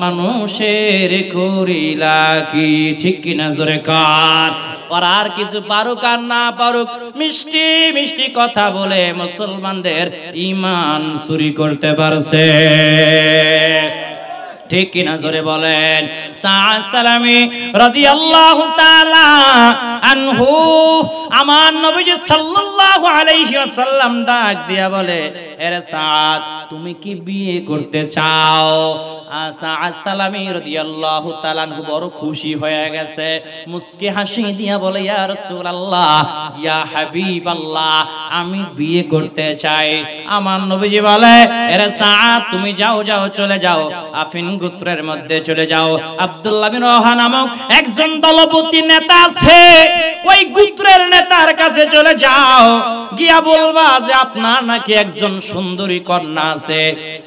মানুষের করিলা কি। ঠিক কিনা জোরে কার। আর আর কিছু পারুক আর না পারুক, মিষ্টি মিষ্টি কথা বলে মুসলমানদের ঈমান চুরি করতে পারছে। ঠিক কিনা জোরে বলেন। সাআদ সালামী রাদিয়াল্লাহু তাআলা আনহু আমার নবীজি সাল্লাল্লাহু আলাইহি ওয়াসাল্লাম ডাক দিয়া বলে, এরে সাআদ, তুমি কি বিয়ে করতে চাও? সাআদ সালামী রাদিয়াল্লাহু তাআলা আনহু বড় খুশি হয়ে গেছে, মুস্কি হাসি দিয়া বলে, ইয়া রাসূলুল্লাহ, ইয়া হাবিবাল্লাহ, আমি বিয়ে করতে চাই। আমার নবীজি বলে, এরে সাআদ, তুমি যাও যাও চলে যাও, আফিন গোত্রের মধ্যে চলে যাও। আব্দুল্লাহ বিন রওহা নামক একজন দলপতি নেতা আছে, ওই গোত্রের নেতার কাছে চলে যাও, গিয়া বলবা যে আপনার নাকি একজন সুন্দরী কন্যা আছে,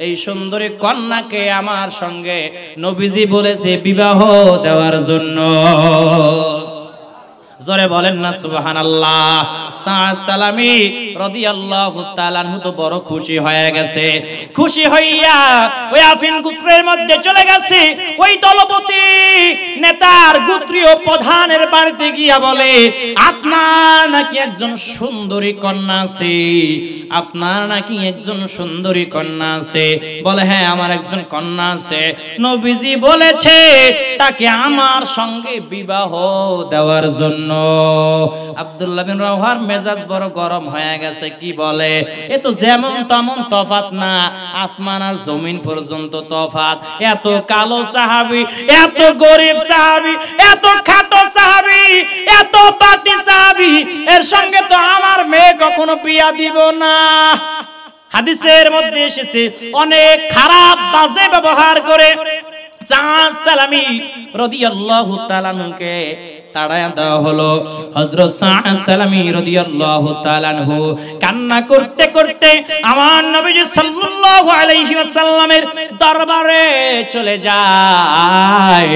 এই সুন্দরী কন্যাকে আমার সঙ্গে নবীজি বলেছে বিবাহ দেওয়ার জন্য। জোরে বলেন না সুবহানাল্লাহ। সাআদ সালামী রাদিয়াল্লাহু তাআলা আনহু তো বড় খুশি হয়ে গেছে, খুশি হইয়া ওই আফিন গোত্রের মধ্যে চলে গেছে। ওই দলপতি নেতার গোত্রীয় প্রধানের বাড়িতে গিয়া বলে, আপনার নাকি একজন সুন্দরী কন্যা আছে, আপনার নাকি একজন সুন্দরী কন্যা আছে। বলে, হ্যাঁ, আমার একজন কন্যা আছে, নবীজি বলেছে তাকে আমার সঙ্গে বিবাহ দেওয়ার জন্য। আব্দুল্লাহ বিন রওহার মেজাজ বড় গরম হয়ে গেছে। কি বলে, এ তো যেমন তেমন তফাত না, আসমান আর জমিন পর্যন্ত তফাত। এত কালো সাহাবী, এত গরিব সাহাবী, এত খাটো সাহাবী, এত পাটি সাহাবী, এর সঙ্গে তো আমার মেয়ে কখনো বিয়া দিব না। হাদিসের মধ্যে এসেছে অনেক খারাপ বাজে ব্যবহার করে সাআদ সালামী রাদিয়াল্লাহু তাআলা আনহুকে তাড়ায়া দেওয়া হলো। হযরত সাআদ সালামী রাদিয়াল্লাহু তাআলা আনহু কান্না করতে করতে আমার নবীজি সাল্লাল্লাহু আলাইহি ওয়াসাল্লামের দরবারে চলে যায়।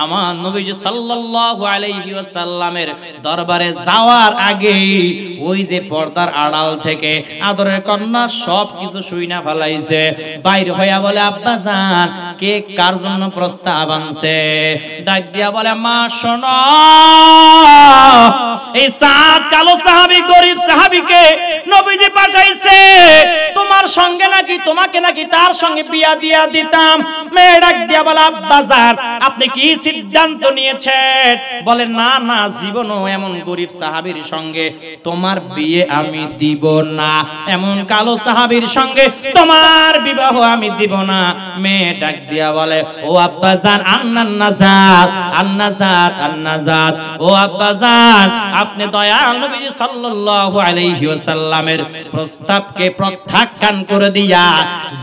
আমার নবীজি সাল্লাল্লাহু আলাইহি ওয়াসাল্লামের দরবারে যাওয়ার আগে ওই যে পর্দার আড়াল থেকে আদরের কন্যা সব কিছু শুইনা ফেলাইছে, বাইরে হইয়া বলে, আব্বা জান, কে কার জন্য প্রস্তাব আনছে? ডাক দিয়া বলে, মা শোনো, এই সাআদ কালো সাহাবী, গরিব সাহাবীকে নবীজি পাঠাইছে তোমার সঙ্গে নাকি, তোমাকে নাকি তার সঙ্গে বিয়া দিয়া দিতাম। মেয়ে ডাক দিয়া বলে, আব্বা জান, আপনি কি সিদ্ধান্ত নিয়েছেন? বলে, না না, জীবনও এমন গরিব সাহাবীর সঙ্গে তোমার বিয়ে আমি দিব না, এমন কালো সাহাবীর সঙ্গে তোমার বিবাহ আমি দিব না। মেয়ে ডাক দিয়া বলে, ও আব্বা জান, আন্নান নাজাত, আন্নাজাত, আন্নাজাত, ও আব্বা জান, আপনি দয়াল নবীজি সাল্লাল্লাহু আলাইহি ওয়াসাল্লামের প্রস্তাবকে প্রত্যাখ্যান করে দিয়া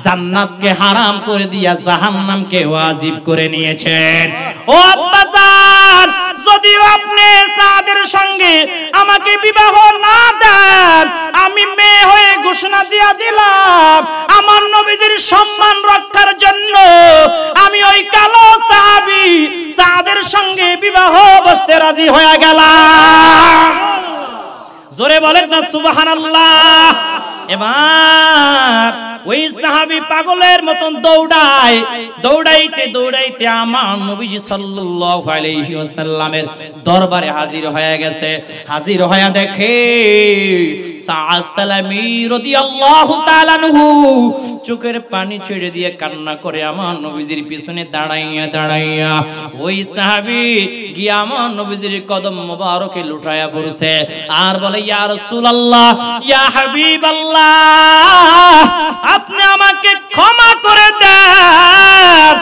জান্নাতকে হারাম করে দিয়া জাহান্নামকে ওয়াজিব করে নিয়েছেন। ও আব্বা জান, যদিও আপনি সাদের সঙ্গে আমাকে বিবাহ না দেন, আমি মেয়ে হয়ে ঘোষণা দিয়া দিলাম, আমার নবীজির সম্মান রক্ষার জন্য আমি ওই কালো সাহাবী সাদের সঙ্গে বিবাহ বসতে রাজি হয়ে গেলাম। জোরে বলেন না সুবহানাল্লাহ। এবার ওই সাহাবী পাগলের মতন দৌড়ায়, দৌড়াইতে দৌড়াইতে আমার নবীজি সাল্লাল্লাহু আলাইহি ওয়াসাল্লামের দরবারে হাজির হয়ে গেছে। হাজির হয়ে দেখে সাআদ সালামী রাদিয়াল্লাহু তাআলা আনহু চোখের পানি ছেড়ে দিয়ে কান্না করে আমার নবীজির পিছনে দাঁড়াইয়া দাঁড়াইয়া ওই সাহাবী গিয়ে আমার নবীজির কদম মোবারকে লুটায়া পড়ছে আর বলে, ইয়া রাসূলুল্লাহ, ইয়া হাবিবাল্লাহ, আপনি আমাকে ক্ষমা করে দেন।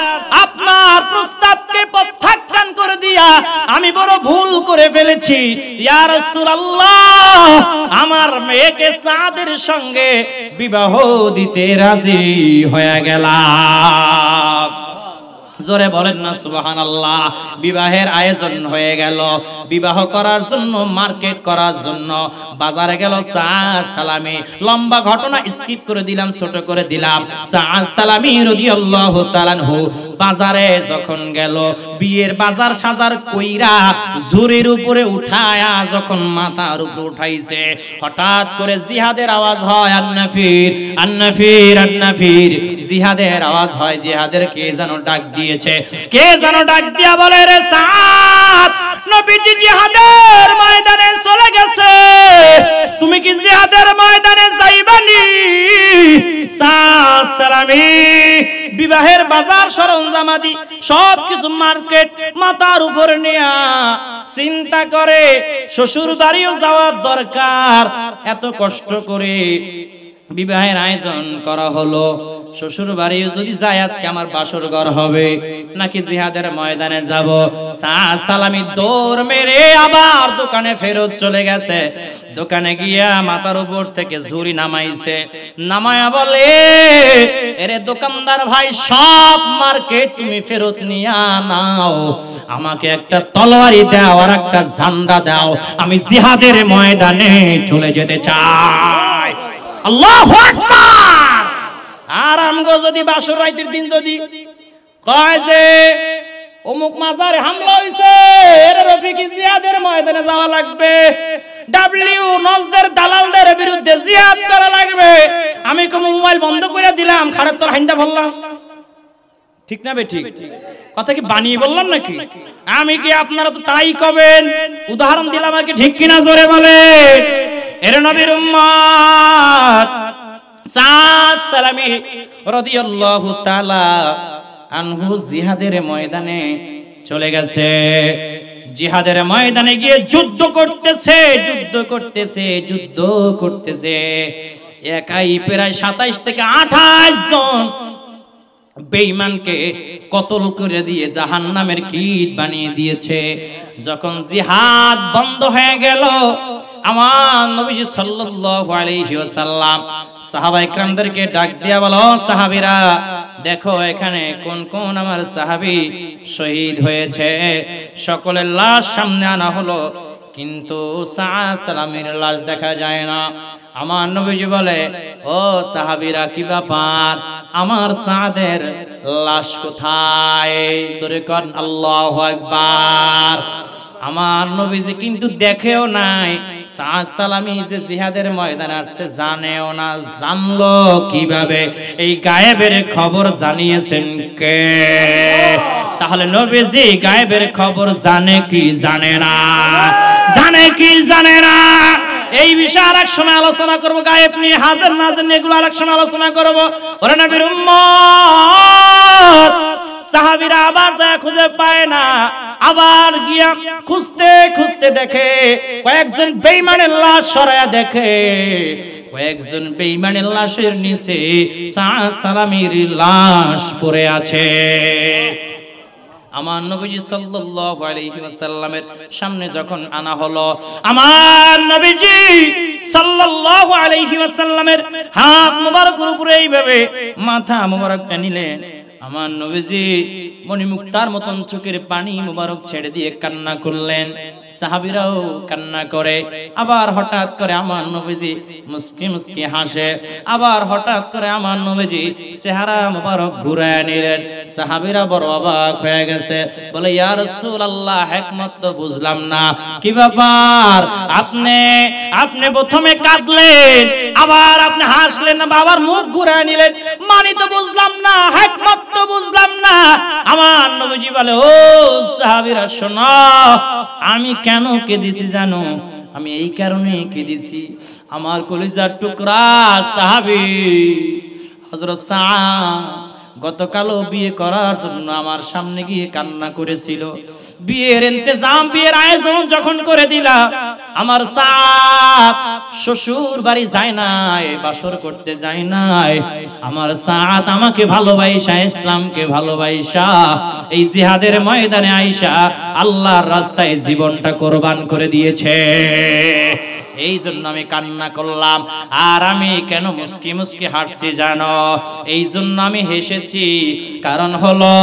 আপনার প্রস্তাবকে প্রত্যাখ্যান করে দিয়া আমি বড় ভুল করে ফেলেছি। ইয়া রাসূলুল্লাহ, আমার মেয়েকে সাদের সঙ্গে বিবাহ দিতে রাজি হয়ে গেলাম। জোরে বলেন না সুবহানাল্লাহ। বিবাহের আয়োজন হয়ে গেল। বিবাহ করার জন্য, মার্কেট করার জন্য বাজারে গেল সাআদ সালামী। লম্বা ঘটনা স্কিপ করে দিলাম, ছোট করে দিলাম। সাআদ সালামী রাদিয়াল্লাহু তাআলা আনহু বাজারে যখন গেল, বিয়ের বাজার সাজার কইরা ঝুড়ির উপরে উঠায়া যখন মাথার উপরে উঠাইছে, হঠাৎ করে জিহাদের আওয়াজ হয়, আন্নাফির আন্নাফির আন্নাফির, জিহাদের আওয়াজ হয়। জিহাদের কে যেন ডাক দিয়েছে, কে যেন ডাক দিয়া বলে, রে সাআদ, নবীজি জিহাদের ময়দানে চলে গেছে, তুমি কি জিহাদের ময়দানে যাইবানি? সাআদ সালামী বিবাহের বাজার সরঞ্জামাদি সবকিছু মার্কেট মাথার উপরে নিয়া চিন্তা করে শ্বশুর বাড়িও যাওয়ার দরকার। এত কষ্ট করে বিবাহের আয়োজন করা হলো, শ্বশুর বাড়িও যদি যাই আজকে আমার বাসর ঘর হবে নাকি জিহাদের ময়দানে যাব। সাআদ সালামী দৌড় মেরে আবার দোকানে ফেরত চলে গেছে। দোকানে গিয়া মাথার উপর থেকে ঝুড়ি নামাইছে, নামায়া বলে, এরে দোকানদার ভাই, সব মার্কেট তুমি ফেরত নিয়া নাও, আমাকে একটা তলোয়ারি দাও আর একটা ঝান্ডা দাও, আমি জিহাদের ময়দানে চলে যেতে চাই। আল্লাহু আকবার। আর আমগো যদি বাসর রাতের দিন যদি কয় যে অমুক মাজারে হামলা হইছে, এর রফিকি জিহাদের ময়দানে যাওয়া লাগবে, ডাব্লিউ নজদের দালালদের বিরুদ্ধে জিহাদ করা লাগবে, আমি কোন মোবাইল বন্ধ করে দিলাম, খাড়ের তোর হাইন্দা বললাম, ঠিক না বে? ঠিক কথা কি বানিয়ে বললাম নাকি? আমি কি আপনারা তো তাই কবেন? উদাহরণ দিলাম আর কি, ঠিক কিনা জোরে বলে। এর নবীর উম্মত সাআদ সালামী রাদিয়াল্লাহু তাআলা আনহু জিহাদের ময়দানে চলে গেছে। জিহাদের ময়দানে গিয়ে যুদ্ধ করতেছে, যুদ্ধ করতেছে, যুদ্ধ করতেছে। একাই প্রায় 27 থেকে 28 জন বেঈমানকে কতল করে দিয়ে জাহান্নামের কীট বানিয়ে দিয়েছে। যখন জিহাদ বন্ধ হয়ে গেল, আমার নবীজি সাল্লাল্লাহু আলাইহি ওয়াসাল্লাম সাহাবায়ে কেরামদেরকে ডাক দিয়া বলো, সাহাবীরা দেখো এখানে কোন কোন আমার সাহাবী শহীদ হয়েছে। সকলের লাশ সামনে আনা হলো, কিন্তু সাআদ সালামীর লাশ দেখা যায় না। আমার নবীজি বলে, ও সাহাবীরা, কি ব্যাপার, আমার সাদের লাশ কোথায়? জোরে কোন আল্লাহু আকবার। আমার নবীজি কিন্তু দেখেও নাই সাআদ সালামী যে জিহাদের ময়দানে আসছে, জানেও না। জানলো কিভাবে? এই গায়েবের খবর জানিয়েছেন কে? তাহলে নবীজি গায়েবের খবর জানে কি জানে না? জানে কি জানে না? এই বিষয়ে আরেক সময় আলোচনা করব। গায়েব নিয়ে, হাজির নাজির নিয়ে, এগুলো আরেক সময় আলোচনা করব। ওরে নবীর উম্মত, সাহাবীরা আবার যা খুঁজে পায় না, আবার গিয়া খুঁজতে খুঁজতে দেখে কয়েকজন বেঈমানের লাশ সরায়া দেখে, কয়েকজন বেঈমানের লাশের নিচে সাআদ সালামীর লাশ পড়ে আছে। আমার নবীজি সাল্লাল্লাহু আলাইহি ওয়াসাল্লামের সামনে যখন আনা হলো, আমার নবীজি সাল্লাল্লাহু আলাইহি ওয়াসাল্লামের হাত মোবারকের উপরে এইভাবে মাথা মোবারকটা নিলেন। আমার নবীজি মণিমুক্তার মতন চোখের পানি মোবারক ছেড়ে দিয়ে কান্না করলেন। সাহাবীরাও কান্না করে। আবার হঠাৎ করে আমার নবীজি মুস্কি মুস্কি হাসে। আবার হঠাৎ করে আমার নবীজি চেহারা মোবারক ঘুরায় নিলেন। সাহাবীরা বড় অবাক হয়ে গেছে, বলে ইয়া রাসূলুল্লাহ, হিকমত তো বুঝলাম না, কি ব্যাপার? আপনি প্রথমে কাঁদলেন, আবার আপনি হাসলেন, আবার মুখ ঘুরায় নিলেন, মানে তো বুঝলাম না, হিকমত তো বুঝলাম না। আমার নবীজি বলে, ও সাহাবীরা শোনো, আমি কেন কেঁদেছি জানো? আমি এই কারণে কেঁদেছি, আমার কলিজার টুকরা সাহাবী হযরত সাদ গতকালও বিয়ে করার জন্য আমার সামনে গিয়ে কান্না করেছিল। বিয়ের ইন্তজাম, বিয়ের আয়োজন যখন করে দিলাম, আমার সাদ শ্বশুর বাড়ি যায় নাই, বাসর করতে যায় নাই। আমার সাদ আমাকে ভালোবাসা, ইসলামকে ভালোবাসা এই জিহাদের ময়দানে আইসা আল্লাহর রাস্তায় জীবনটা কোরবান করে দিয়েছে। এই জন্য আমি কান্না করলাম। আর আমি কেন মুস্কি মুস্কি হাসছি জানো? এই জন্য আমি হেসেছি, কারণ হলো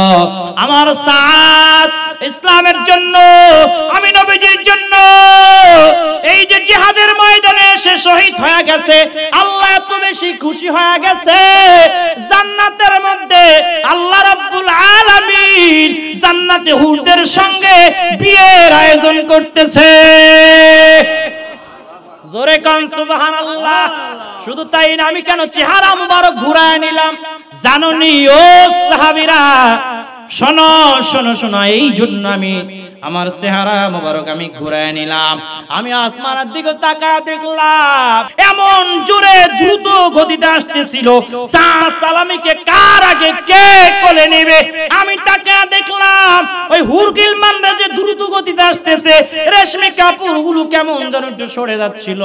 আমার সাদ ইসলামের জন্য, আমি নবীজির জন্য এই যে জিহাদের ময়দানে এসে শহীদ হয়ে গেছে, আল্লাহ এত বেশি খুশি হয়ে গেছে। জান্নাতের মধ্যে আল্লাহ রাব্বুল আলামিন জান্নাতে হুরদের সঙ্গে বিয়ের আয়োজন করতেছে। জোরে কান সুবহানাল্লাহ। শুধু তাই না, আমি কেন চেহারা মুবারক ঘুরায় নিলাম জানোনি ও সাহাবীরা? শোনো শোনো শোনো, এই জন্য আমি আমার চেহারা মুবারক আমি ঘুরায় নিলাম। আমি আসমানের দিকে তাকায় দেখলাম এমন জোরে দ্রুত গতিতে আসতেছিল, সালামিকে কার আগে কে কোলে নেবে। আমি তাকায় দেখলাম ওই হুরগিলমানরা যে দ্রুত গতিতে আসতেছে, রেশমি কাপড়গুলো কেমন যেন একটু সরে যাচ্ছিল।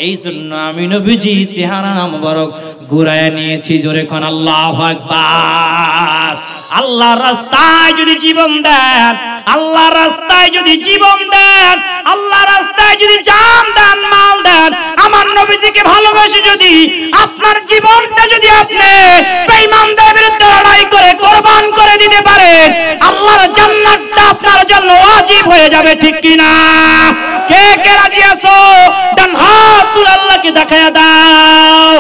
এই জন্য আমি নবীজি চেহারা মুবারক ঘুরায় নিয়েছি। জোরে কোন আল্লাহু আকবার। আল্লাহর রাস্তায় যদি জীবন দেন, আল্লাহর রাস্তায় যদি জীবন দেন, আল্লাহর রাস্তায় যদি জান দেন, মাল দেন, আমার নবীজিকে ভালোবেসে যদি আপনার জীবনটা যদি আপনি বেঈমানদের বিরুদ্ধে লড়াই করে কোরবান করে দিতে পারেন, আল্লাহর জান্নাতটা আপনার জন্য ওয়াজিব হয়ে যাবে, ঠিক কি না? কে কে রাজি আছো? ডান হাত তুলে আল্লাহকে দেখায়া দাও।